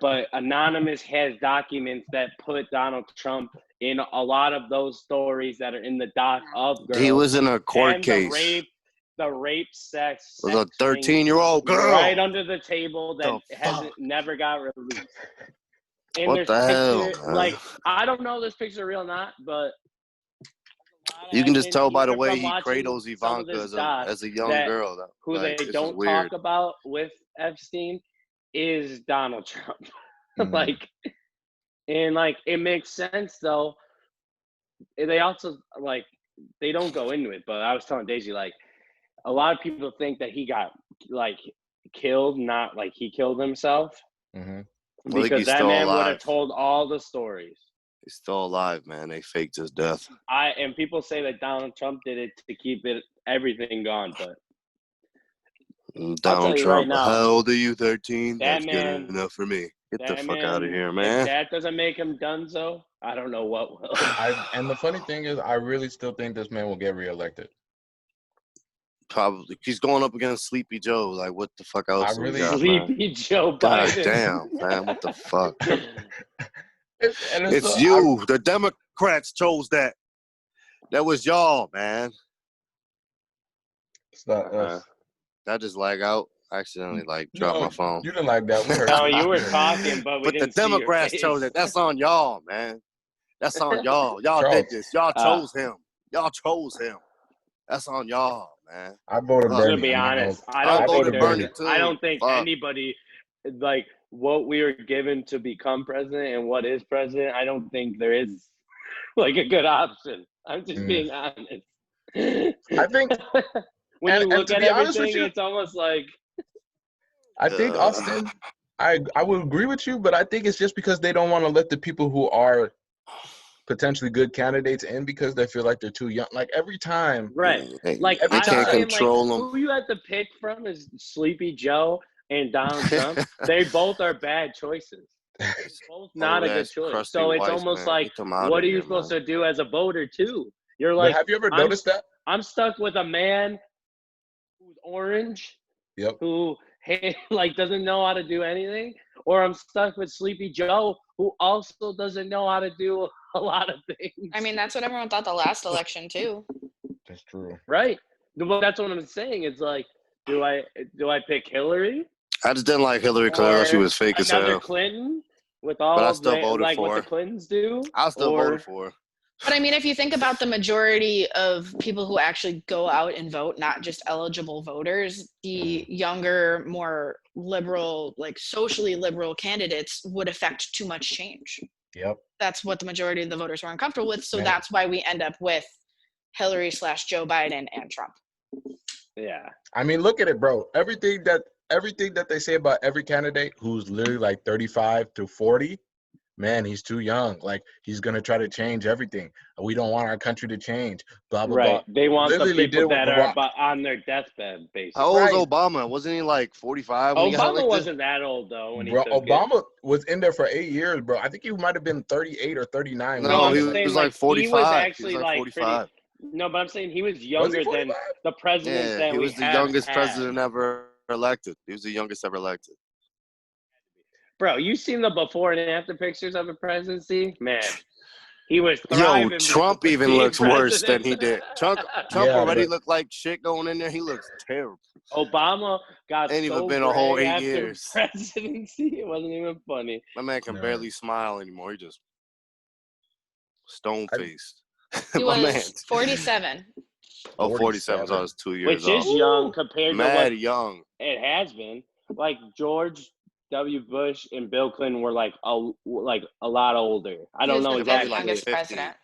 But Anonymous has documents that put Donald Trump in a lot of those stories that are in the doc of girls. He was in a court and case. the rape, sex. It was a sex thing 13-year-old girl. right under the table that The hasn't fuck? never got released. And What there's the hell, picture, man? like I don't know if this picture real or not, but You can just tell by the even way from he watching cradles some of Ivanka this as doc a young that girl. That, who like, they this don't is weird. talk about with Epstein is Donald Trump. Mhm. Like, and like it makes sense though. They also like they don't go into it, but I was telling Daisy like a lot of people think that he got like killed, not like he killed himself, Mhm. I think because he's that still man would have alive. told all the stories. He's still alive, man. They faked his death. And people say that Donald Trump did it to keep everything gone, but I'll tell Donald you right Trump, now, how old are you? 13? that That's man- good enough for me. Get the that fuck out of man, here, if man. that doesn't make him donezo, I don't know what will. And the funny thing is, I really still think this man will get reelected. Probably. He's going up against Sleepy Joe. Like, what the fuck else do we really- got, man? Sleepy Joe God Biden. damn, man. What the fuck? And It's so- you. The Democrats chose that. That was y'all, man. It's not us. Did I just lag out? I accidentally dropped No, my phone. You didn't like that. We heard No, you. you were talking, but we But the didn't see your Democrats face. chose it. That's on y'all, man. That's on y'all. Y'all Charles. did this. Y'all chose him. Y'all chose him. That's on y'all, man. I voted Fuck. Bernie. To be I'm not honest, gonna- I I don't think voted there's- Bernie, too. I don't think Fuck. anybody like what we are given to become president and what is president. I don't think there is like a good option. I'm just being honest. I think, when you and look to at be honest with everything, you, it's almost like I think Austin, I would agree with you, but I think it's just because they don't want to let the people who are potentially good candidates in because they feel like they're too young. Like every time, right. Like every They I'm can't time. saying, like control them. who you have to pick from is Sleepy Joe and Donald Trump. They both are bad choices. Both not a good Old-ass choice. crusty So it's whites, almost man. like, Get them out what of are you here, supposed man. to do as a voter too? You're But like, have you ever noticed that? I'm stuck with a man who's orange, Yep. who like doesn't know how to do anything, or I'm stuck with Sleepy Joe, who also doesn't know how to do a lot of things. I mean, that's what everyone thought the last election too. That's true. right. Well, that's what I'm saying. It's like, do I pick Hillary I just didn't like Hillary Clinton. I thought she or was fake as another hell. Clinton with But all I still the voted like for what the her. Clintons do? I still voted for her. But I mean, if you think about the majority of people who actually go out and vote, not just eligible voters, the younger, more liberal, like socially liberal candidates would affect too much change. Yep. That's what the majority of the voters were uncomfortable with. So Man. that's why we end up with Hillary/Joe Biden and Trump. Yeah. I mean, look at it, bro. Everything that they say about every candidate who's literally like 35 to 40, man, he's too young. Like he's gonna try to change everything. We don't want our country to change. Blah blah Right. blah. They want the Literally did people with that are Barack. about on their deathbed, basically. How old was Right. Obama? Wasn't he like 45 when he got Obama elected? wasn't that old though when Bro, he took it. Obama was in there for 8 years, bro. I think he might have been 38 or 39. when No, I'm he got was saying, like like, 45. he was He actually was like like 45. no, but I'm saying he was Was he younger 45? than the presidents Yeah, that he we was the have youngest had. president ever elected. He was the youngest ever elected. Bro, you seen the before and after pictures of the presidency? Man, he was Yo, thriving. Trump before even being looks worse than president. he did. Trump Yeah, already but looked like shit going in there. He looks terrible. Obama got Ain't even so been a whole gray 8 after years. presidency. It wasn't even funny. My man can No. barely smile anymore. He just stone faced. He My man. was 47. Oh, 47. So I was 2 years Which is off. young compared to Mad what young. it has been. Like George W. Bush and Bill Clinton were like a lot older. I He don't was know the exactly. like youngest 50. president.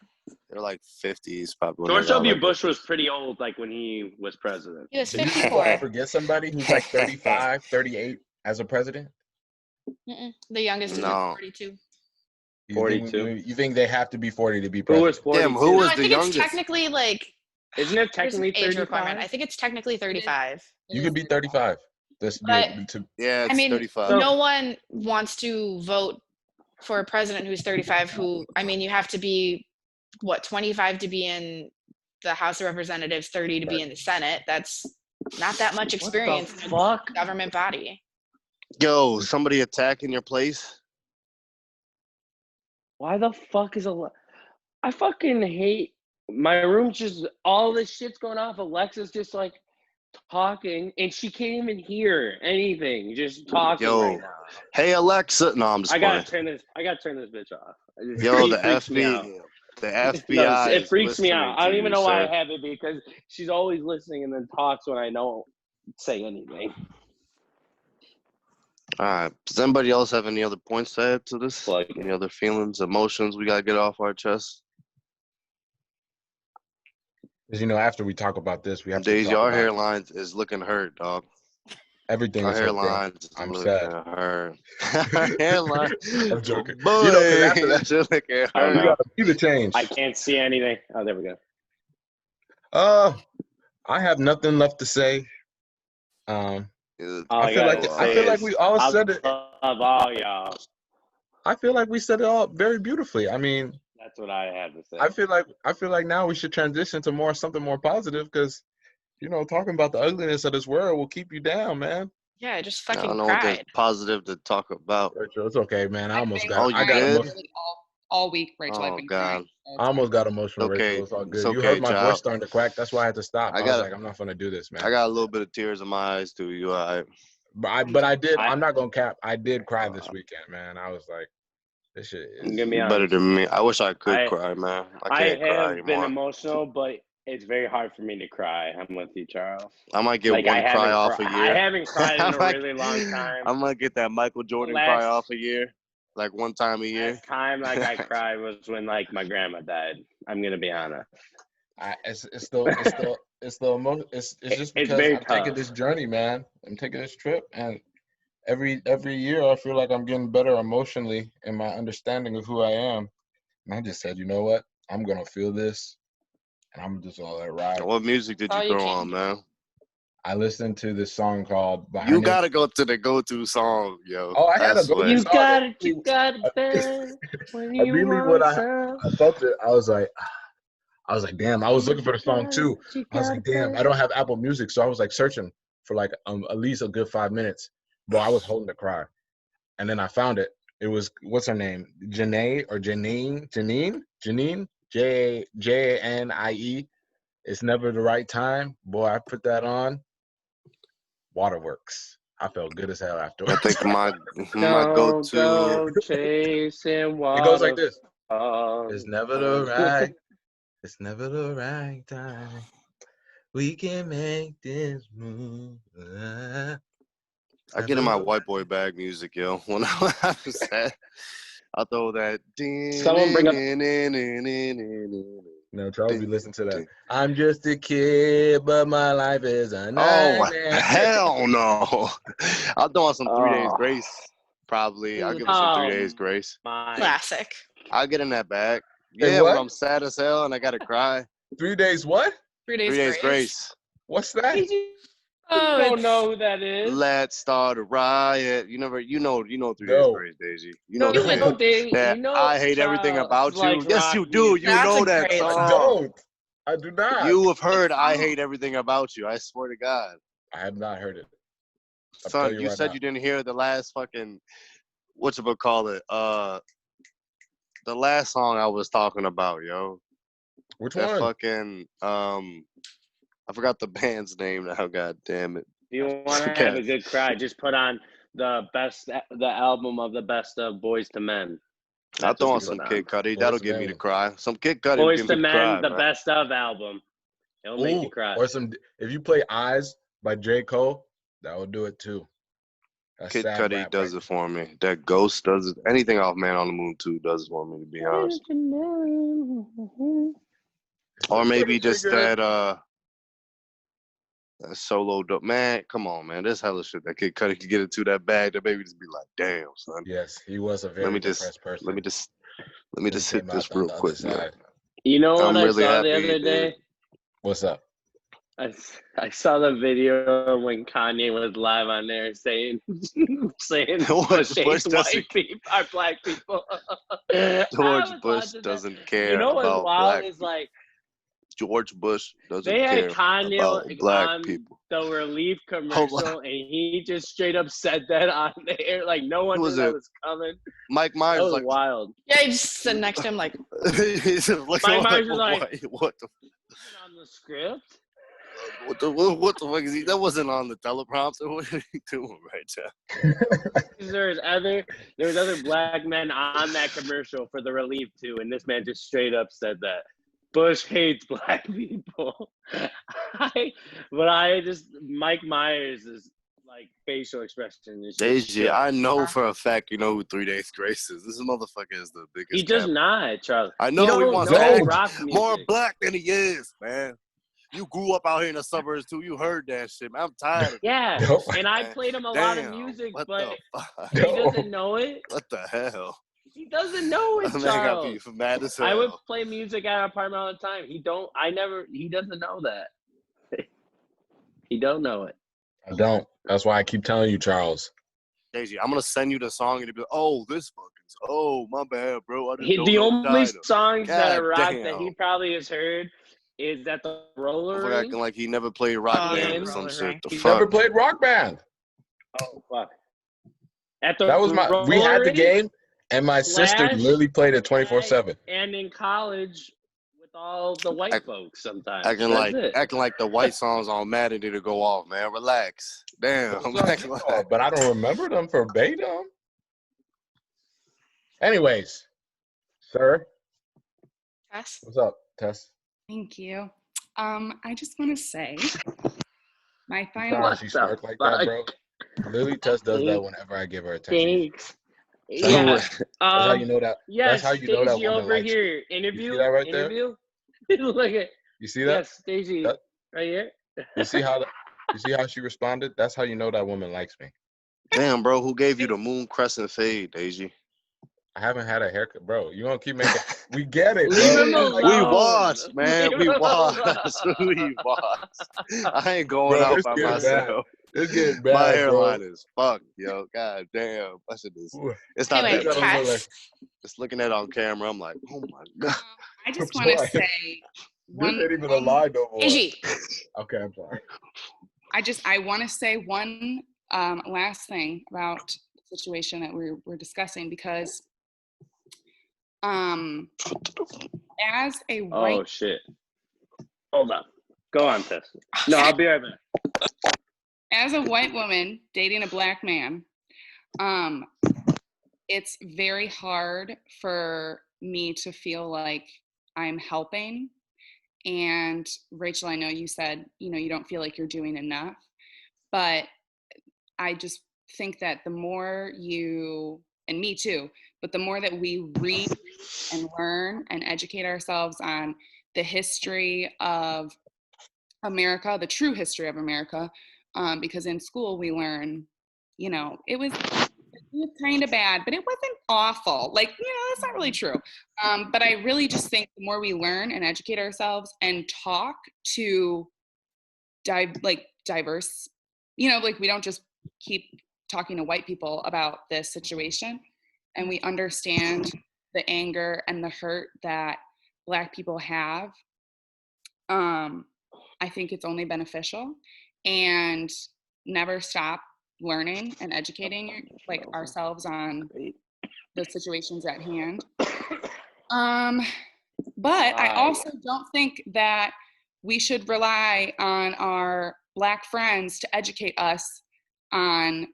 They're like 50s probably. When George they got W. elected. Bush was pretty old, like when he was president. He was did you 54. forget somebody who's like 35, 38 as a president? The youngest is No. 42. You think they have to be 40 to be Who was president? 42? Damn, who No, was I the think youngest? it's technically like Isn't it there's an technically age requirement. 35? I think it's technically 35. You could be 35. But Yeah, it's I mean, 35. no one wants to vote for a president who's 35 who, I mean, you have to be, 25 to be in the House of Representatives, 30 to be in the Senate. That's not that much experience What in the a fuck? government body. Yo, somebody attacking your place? Why the fuck is I fucking hate my room's just all this shit's going off. Alexa's just like talking and she can't even hear anything. Just talking Yo. right now. Hey, Alexa. No, I'm just I gotta playing. turn this bitch off. Yo, She the freaks me out. FBI. The FBI No, it is freaks me listening out. I to don't even you, know why I sir. have it because she's always listening and then talks when I don't say anything. All right. Does anybody else have any other points to add to this? Like- Any other feelings, emotions we got to get off our chest? Because, after we talk about this, we have to Daisy, talk our about hairline is looking hurt, dog. everything. Our Is hurt, bro. hairline is I'm looking sad. hurt. Our hairline. I'm joking. Boy, 'Cause after that, it's looking I don't we know. hurt. gotta see the change. I can't see anything. Oh, there we go. I have nothing left to say. All I feel like we all said it. love all y'all. I feel like we said it all very beautifully. I mean, That's what I had to say. I feel like now we should transition to something more positive because, talking about the ugliness of this world will keep you down, man. Yeah, I just I don't fucking know what there's cried. positive to talk about. Rachel, it's okay, man. I almost got. Oh, I you got did? emotional. All week, Rachel. Oh, I've been God. crying. I almost got emotional, Okay, Rachel. It's all good. it's You okay, heard my voice child. starting to crack. That's why I had to stop. I I was got- like, I'm not gonna do this, man. I got a little bit of tears in my eyes, too. You all right? But I did. I'm not gonna cap. I did cry this weekend, man. I was like, this shit is Give me Better than me. I wish I could I- cry, man. I I can't cry have been anymore. emotional, but it's very hard for me to cry. I'm with you, Charles. I might get Like, one I cry haven't off cri- a year. I haven't cried in a I might- really long time. I might get that Michael Jordan Last- cry off a year. Like one time a year. Last time like I cried was when like my grandma died. I'm gonna be honest. It's the emotion. It's just It's because very I'm taking tough. this journey, man. I'm taking this trip, and every year I feel like I'm getting better emotionally in my understanding of who I am. And I just said, you know what? I'm gonna feel this, and I'm just gonna let it ride. What music did All you you throw can on, do. man? I listened to this song called by her You name. gotta go to the go-to song, yo. Oh, I had a That's go-to what. You song. got it, you got it, man. When you Immediately when want I some. felt it, I was like, damn. I was looking for the song too. You I was got like, it, damn. man. I don't have Apple Music, so I was like searching for like at least a good 5 minutes. But I was holding to cry, and then I found it. It was what's her name? Janae or Janine? Janie. It's never the right time. Boy, I put that on. Waterworks. I felt good as hell I afterwards. think my Don't go-to. go chasing water. It goes like this. It's never the right time. We can make this move. I get in my white boy bag music, yo. When I was sad, I throw that. Someone bring up- No, Charles, be listening to that. I'm just a kid, but my life is a Oh nightmare. hell no! I'll throw on some 3 Days Oh. Grace. Probably, I'll Ooh, give it some 3 Oh, Days Grace. my. Classic. I'll get in that bag. Hey, Yeah, when what? I'm sad as hell and I gotta cry. 3 days what? 3 Days 3 Days Grace. Grace. What's that? You Oh, don't it's- know who that is. Let's start a riot. You know 3 Days No. Grace, Daisy. You No, know you the like- song. You That know I hate everything Charles about you. likes Yes, rock you do. music. You That's know a that great I song. don't. I do not. You have heard It's I song. hate everything about you. I swear to God. I have not heard it. I'll Son, tell you you right said now. you didn't hear the last fucking whatchamacallit? The last song I was talking about, yo. Which That one? fucking I forgot the band's name now, god damn it. If you want to have a good cry, just put on the album of the best of Boys to Men. I'll That's throw what on you some put Kid Cudi. Boyz That'll II get me to Men. cry. Some Kid Cudi will Boys get to me to Men, cry, the man. best of album. It'll make you cry. Or some. If you play Eyes by J. Cole, that will do it too. That's Kid sad Cudi rap, does right? it for me. That Ghost does it. Anything off Man on the Moon 2 does it for me, to be honest. Or maybe Pretty just good. that solo dope. Man, come on, man. There's hella shit that Kid Cudi could get into that bag. That baby just be like, damn, son. Yes, he was a very me depressed just- person. Let me just He hit came this out on real the other quick, man. side. You know what I'm I really saw happy the he other did. day? What's up? I saw the video when Kanye was live on there saying George Bush Bush hates doesn't- white people or black people. George I was Bush watching that. doesn't care You know what's about wild black is like George Bush doesn't they had care Kanye about black on people. the Relief commercial, and he just straight up said that on there. Like no one Who knew was that it? was coming. Mike That Myers was like wild. Yeah, you just sit next to him like, he's just looking Mike like, Myers was like- what the On the script. what the fuck is he? That wasn't on the teleprompter. What are you doing right now? There's other black men on that commercial for the Relief too, and this man just straight up said that Bush hates black people. Mike Myers is like facial expression is just Daisy, shook. I know for a fact you know who 3 Days Grace is. This motherfucker is the biggest. He does capper. not, Charles. I know he don't wants know to act rock music. more black than he is, man. You grew up out here in the suburbs too. You heard that shit, man. I'm tired of it. Yeah, No. and I played him a lot of Damn, music, what but the fuck? he doesn't know it. What the hell? He doesn't know it, Man got Charles. me mad as hell. I would play music at our apartment all the time. He doesn't know that. He don't know it. I don't. That's why I keep telling you, Charles. Daisy, I'm gonna send you the song and you'll be like, oh, this fucking. Oh, my bad, bro. I just don't The know only title. songs that are God rock damn. that he probably has heard is that the roller Motherfucker ring. acting like he never played Rock Oh, Band yeah, or some Roller shit. Ring. The He fuck? never played Rock Band. Oh fuck! At the That was we had the roller ring game, and my sister Slash- literally played it 24/7. and in college with all the white folks sometimes. Acting like the white songs on Madden need to go off, man. Relax. Damn. Those are Acting hip like- hop, but I don't remember them verbatim. Anyways, sir, Tess? what's up, Tess? Thank you. I just want to say my final. Sorry What she the starts like that, fuck? bro. Lily Tess does that whenever I give her attention. Thanks. Yeah. That's how you know that. Yes, That's how you know that Stacey woman over likes you. here. You Interview. see that right there? Interview. Look at. You see that? Yes, Stacey. That- Right here. You see how she responded? That's how you know that woman likes me. Damn, bro, who gave you the moon crescent fade, Daisy? I haven't had a haircut, bro. You gonna keep making? We get it, Leave bro. him It's like- We alone. watched, man. Leave We him watched. alone. We watched. I ain't going Bro, out it's by getting bad. myself. It's getting My bad, hairline bro. is fucked, yo. God damn. I should just, Ooh, it's not Anyway, that gotta bad. look like- Tess. Just looking at it on camera, I'm like, oh my God. I just I'm want to sorry. say This ain't even a lie no more. Izzy, Okay, I'm sorry. I want to say one last thing about the situation that we're discussing, because as a white Oh shit. Hold on. Go on, Tess. No, I'll be right back. as a white woman dating a black man, it's very hard for me to feel like I'm helping. And Rachel, I know you said, you don't feel like you're doing enough, but I just think that the more you, and me too, but the more that we read and learn and educate ourselves on the history of America, the true history of America, because in school we learn, it was kind of bad, but it wasn't awful. Like, that's not really true. But I really just think the more we learn and educate ourselves and talk to diverse, like we don't just keep talking to white people about this situation, and we understand the anger and the hurt that Black people have, I think it's only beneficial. And never stop learning and educating ourselves on the situations at hand. But I also don't think that we should rely on our Black friends to educate us on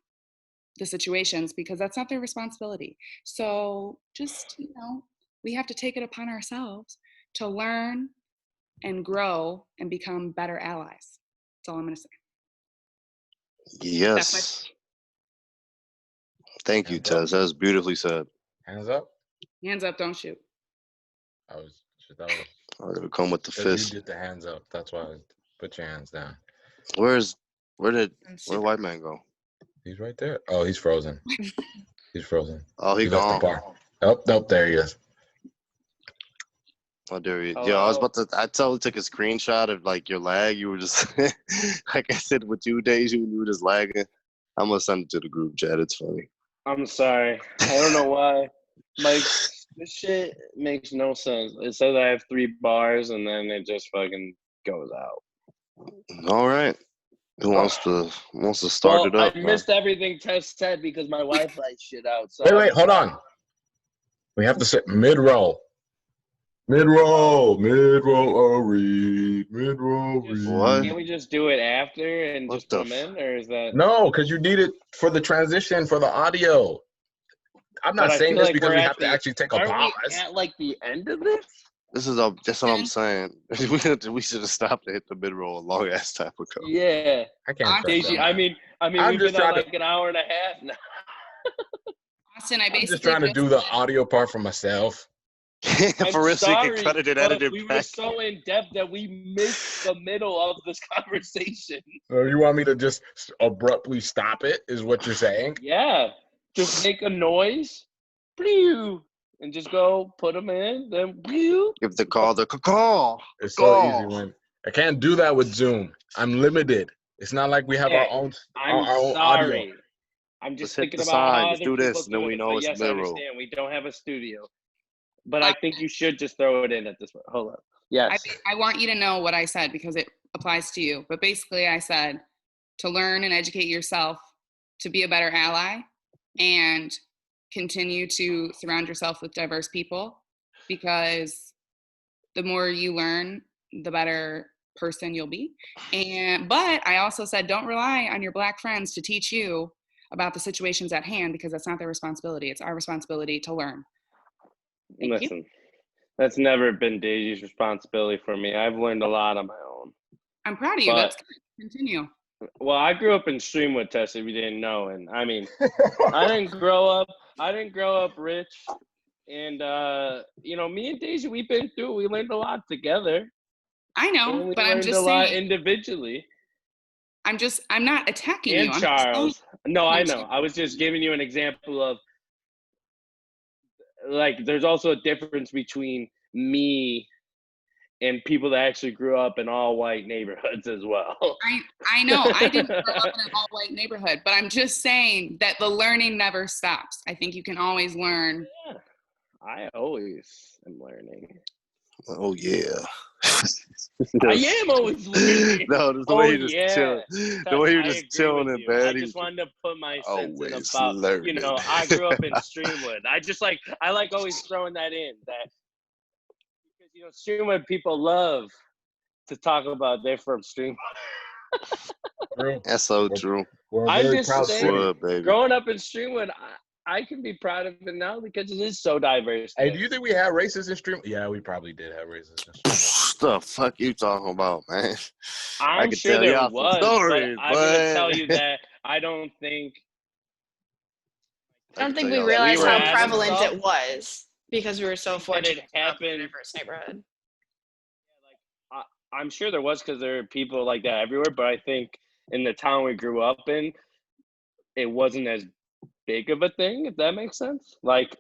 the situations, because that's not their responsibility. So just, we have to take it upon ourselves to learn and grow and become better allies. That's all I'm going to say. Yes. Thank you, Tess. That was beautifully said. Hands up. Hands up, don't shoot. I'm gonna come with the fist. You did the hands up. That's why I put your hands down. Where'd white man go? He's right there. Oh, he's frozen. He's frozen. Oh, he left the gone. park. Nope, there he is. Oh, there he is. Yo, I was about to. I totally took a screenshot of your lag. You were just like I said with you, Daisy, you were just lagging. I'm gonna send it to the group chat. It's funny. I'm sorry. I don't know why. This shit makes no sense. It says I have 3 bars and then it just fucking goes out. All right. Who wants to start it up? I missed everything Tess said because my Wi-Fi shit out. So Wait, hold on. We have to sit mid-roll. Mid-roll, read. What? Can't we just do it after and just put them in, or is that? No, because you need it for the transition for the audio. I'm not saying this because we have to actually take a pause. We at the end of this? That's what I'm saying. we should have stopped to hit the mid roll a long ass time ago. Yeah. I can't. Daisy, I mean, we've been on an hour and a half now. Austin, I'm just trying to do the audio part for myself. For real, so you can cut it and edit it we back. were so in depth that we missed the middle of this conversation. So you want me to just abruptly stop it? Is what you're saying? Yeah. Just make a noise, and just go put them in. Then give the call. It's so easy when I can't do that with Zoom. I'm limited. It's not like we have our own audio. I'm just hit thinking the about sign. how Just other do people this, and then we it. know But it's yes, I mid-roll. understand. We don't have a studio, but I think you should just throw it in at this point. Hold on. Yes. I want you to know what I said because it applies to you. But basically, I said to learn and educate yourself to be a better ally and continue to surround yourself with diverse people, because the more you learn, the better person you'll be. But I also said don't rely on your Black friends to teach you about the situations at hand, because that's not their responsibility. It's our responsibility to learn. Listen, that's never been Daisy's responsibility for me. I've learned a lot on my own. I'm proud of you. That's good. Continue. Well, I grew up in Streamwood, Tess, if you didn't know, and I mean, I didn't grow up rich, and you know, me and Daisy, we learned a lot together, I and know, we but I'm learned a just lot saying. individually. I'm not attacking you. And I'm just telling Charles, no, I you. know. I was just giving you an example of like, there's also a difference between me and people that actually grew up in all white neighborhoods as well. I know I didn't grow up in an all white neighborhood, but I'm just saying that the learning never stops. I think you can always learn. Yeah, I always am learning. Oh yeah. I am always learning. No, the Oh way he yeah, just chilling. The Tess, way he I just agree chilling with in you. bed. I He's just wanted to put my sense in always about, learning. you know, I grew up in Streamwood. I like always throwing that in, that because, you know, Streamwood people love to talk about they're from Streamwood. True. That's so We're- true. We're a I'm very just proud saying, city. What, baby? growing up in Streamwood, I can be proud of it now because it is so diverse. Hey, there. do you think we had racists in Stream? Yeah, we probably did have racists in Stream. The fuck you talking about, man? I I'm can sure tell there y'all was, some stories, but I'm gonna tell but you that I don't think I don't think tell we y'all that we realized were how some having stories. prevalent stuff. it was because we were so That it fortunate to grow up in a happened. diverse neighborhood. I'm sure there was, because there are people like that everywhere, but I think in the town we grew up in, it wasn't as big of a thing, if that makes sense. Like,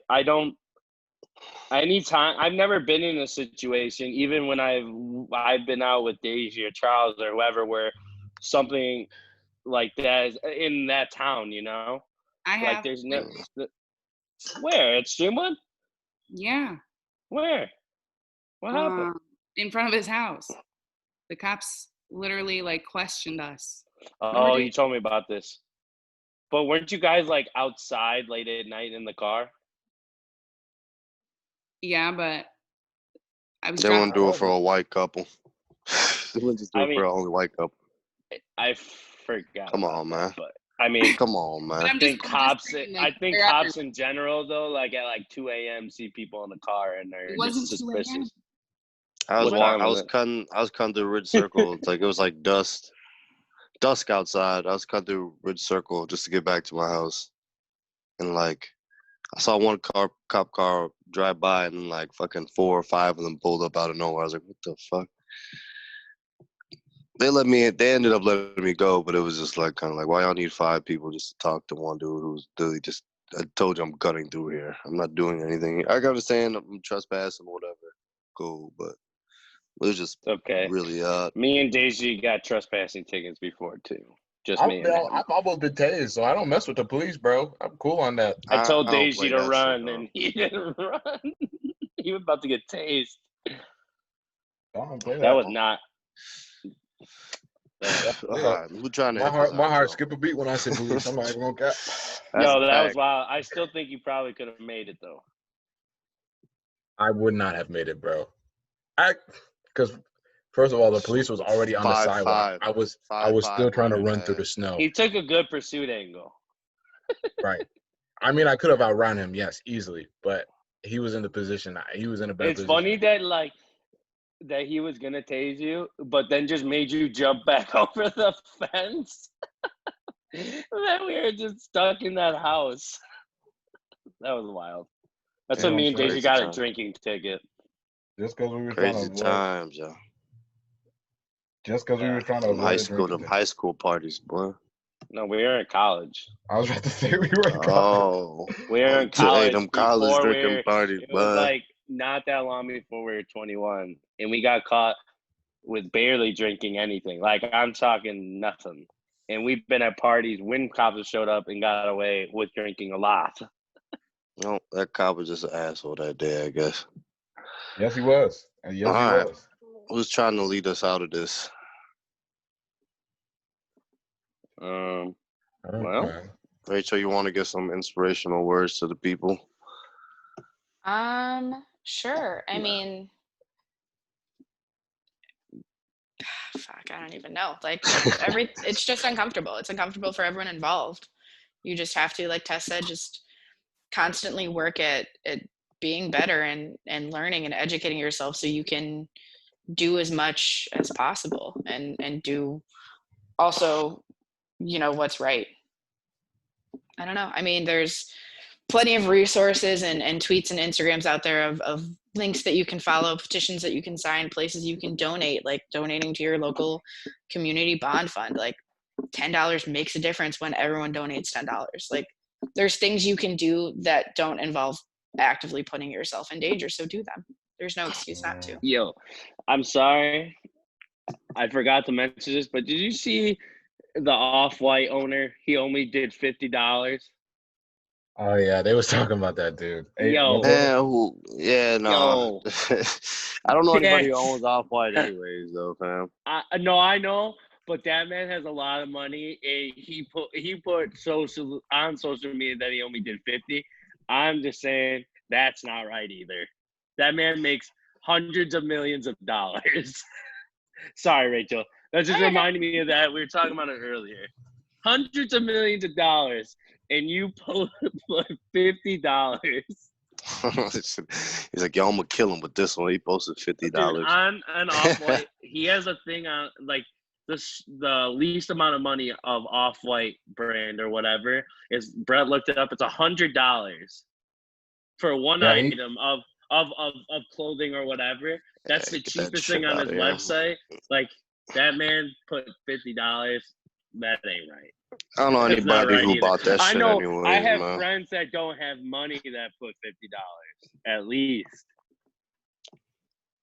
anytime, I've never been in a situation, even when I've been out with Daisy or Charles or whoever, where something like that is in that town, you know? I Like, have. there's no, where? At Streamwood? Yeah. Where? What happened? In front of his house. The cops literally like questioned us. Oh, you told me about this. But weren't you guys like outside late at night in the car? Yeah, but I was They drunk. wouldn't do it for a white couple. They wouldn't just do I it mean, for only white couple. I forgot. Come about on, that, man. But I mean, Come on, But man. I'm just saying, like, I think they're cops in general, though, like at like 2 a.m. see people in the car and they're It wasn't just 2 a.m. suspicious. I was What time I was was it? cutting through Ridge Circle. It's like it was like dusk outside. I was cutting through Ridge Circle just to get back to my house, and like I saw one cop car drive by, and then like fucking 4 or 5 of them pulled up out of nowhere. I was like, what the fuck? They ended up letting me go, but it was just like kind of like, why y'all need 5 people just to talk to one dude who's literally just, I told you I'm cutting through here. I'm not doing anything. I understand I'm trespassing or whatever. Cool, but it was just Okay. really odd. Me and Daisy got trespassing tickets before too. Just I've me and him. almost been tased, so I don't mess with the police, bro. I'm cool on that. I told I don't Daisy play to that shit, run, though. and he didn't run. He was about to get tased. I don't play That was not. Who trying to My hit heart, this my ass, heart though? skip a beat when I say police. I'm not even gonna cap. Yo, that was fact. wild. I still think you probably could have made it though. I would not have made it, bro. Because first of all, the police was already on the 5'5". sidewalk. I was 5'5", still trying to running run through the ass. snow. He took a good pursuit angle. Right. I mean, I could have outrun him, yes, easily, but he was in the position. He was in a better It's position. funny that he was gonna tase you, but then just made you jump back over the fence. Then we were just stuck in that house. That was wild. That's when Damn, me and crazy Daisy got a time. drinking ticket. Just because we were trying Crazy to avoid, times, yo. just because we were trying to Them high avoid school, drinking. high school parties, boy. No, we were in college. I was about to say we were in college. Oh, We were in hey, college them college before drinking parties, it was boy. like not that long before we were 21, and we got caught with barely drinking anything. Like, I'm talking nothing. And we've been at parties when cops have showed up and got away with drinking a lot. No, that cop was just an asshole that day, I guess. Yes, he was. And yes, All he right. was. Who's trying to lead us out of this? Well, Okay. Rachel, you want to give some inspirational words to the people? Sure. I mean, fuck, I don't even know. Like it's just uncomfortable. It's uncomfortable for everyone involved. You just have to, like Tess said, just constantly work at being better and learning and educating yourself so you can do as much as possible and do also what's right. I don't know. I mean, there's plenty of resources and tweets and Instagrams out there of links that you can follow, petitions that you can sign, places you can donate, like donating to your local community bond fund. Like $10 makes a difference when everyone donates $10. Like there's things you can do that don't involve actively putting yourself in danger. So do them. There's no excuse not to. Yo, I'm sorry. I forgot to mention this, but did you see the Off-White owner? He only did $50. Oh yeah, they was talking about that dude. Hey, Yo. No. I don't know anybody who Yes. owns Off-White anyways, though, fam. I know, but that man has a lot of money. And he put on social media that he only did 50. I'm just saying that's not right either. That man makes hundreds of millions of dollars. Sorry, Rachel. That just reminded me of that. We were talking about it earlier. Hundreds of millions of dollars, and you put $50. He's like, yo, I'm gonna kill him with this one. He posted $50. Dude, on Off-White, he has a thing on like the least amount of money of Off-White brand or whatever is. Brett looked it up. It's $100 for one item of clothing or whatever. That's the cheapest thing on his website. Like that man put $50. That ain't right. I don't know anybody who either. bought that I shit know. anyways, I have man. friends that don't have money that put $50 at least.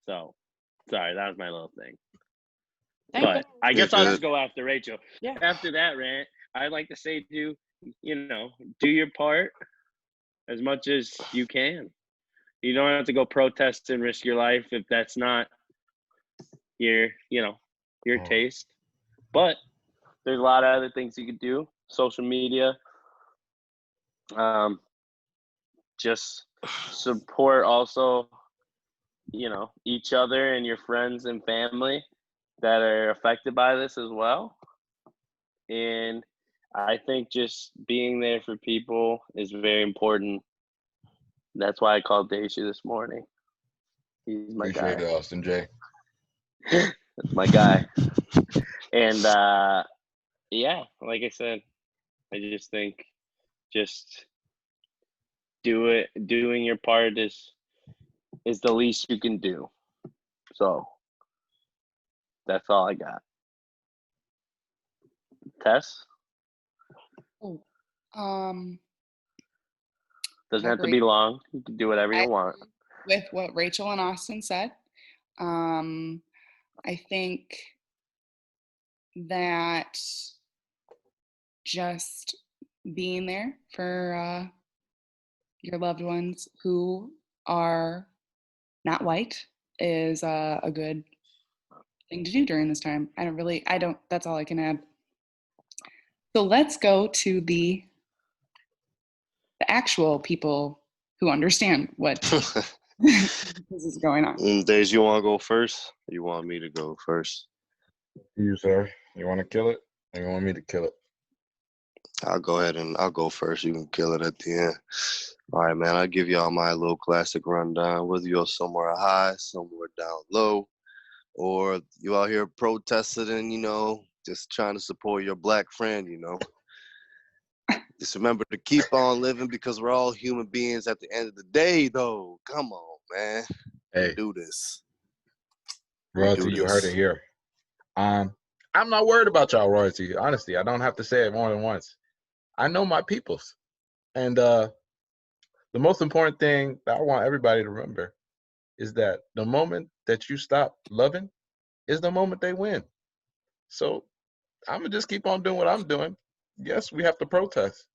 So, sorry, that was my little thing. But I guess I'll just go after Rachel. Yeah. After that rant, I'd like to say do your part as much as you can. You don't have to go protest and risk your life if that's not your taste. But there's a lot of other things you could do. Social media. Just support also, each other and your friends and family that are affected by this as well. And I think just being there for people is very important. That's why I called Daisy this morning. He's my guy. Appreciate it, Austin J. That's my guy. And yeah, like I said, I just think just doing your part is the least you can do. So that's all I got. Tess? Doesn't have to be long. You can do whatever you want. With what Rachel and Austin said, I think that just being there for your loved ones who are not white is a good thing to do during this time. That's all I can add. So let's go to the actual people who understand what this is going on. Days, you want to go first? Or you want me to go first? You, sir. You want to kill it? Or you want me to kill it? I'll go ahead and I'll go first. You can kill it at the end. All right, man. I'll give y'all my little classic rundown. Whether you're somewhere high, somewhere down low, or you out here protesting and, just trying to support your black friend, Just remember to keep on living because we're all human beings at the end of the day, though. Come on, man. Hey. Do this. Royalty, you heard it here. I'm not worried about y'all royalty. Honestly, I don't have to say it more than once. I know my peoples. And the most important thing that I want everybody to remember is that the moment that you stop loving is the moment they win. So I'm going to just keep on doing what I'm doing. Yes, we have to protest.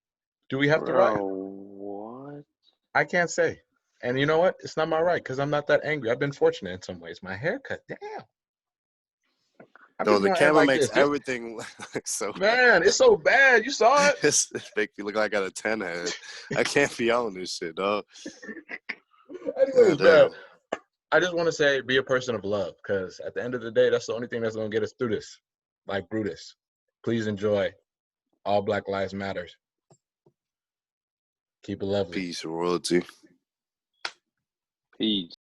Do we have to riot? What? I can't say. And you know what? It's not my right because I'm not that angry. I've been fortunate in some ways. My haircut, damn. No, the camera makes everything so. Man, it's so bad. You saw it. It makes me look like I got a 10 head. I can't be on this shit, dog. Anyways, man, I just want to say be a person of love because at the end of the day, that's the only thing that's going to get us through this. Like Brutus. Please enjoy. All Black Lives Matters. Keep it lovely. Peace, royalty. Peace.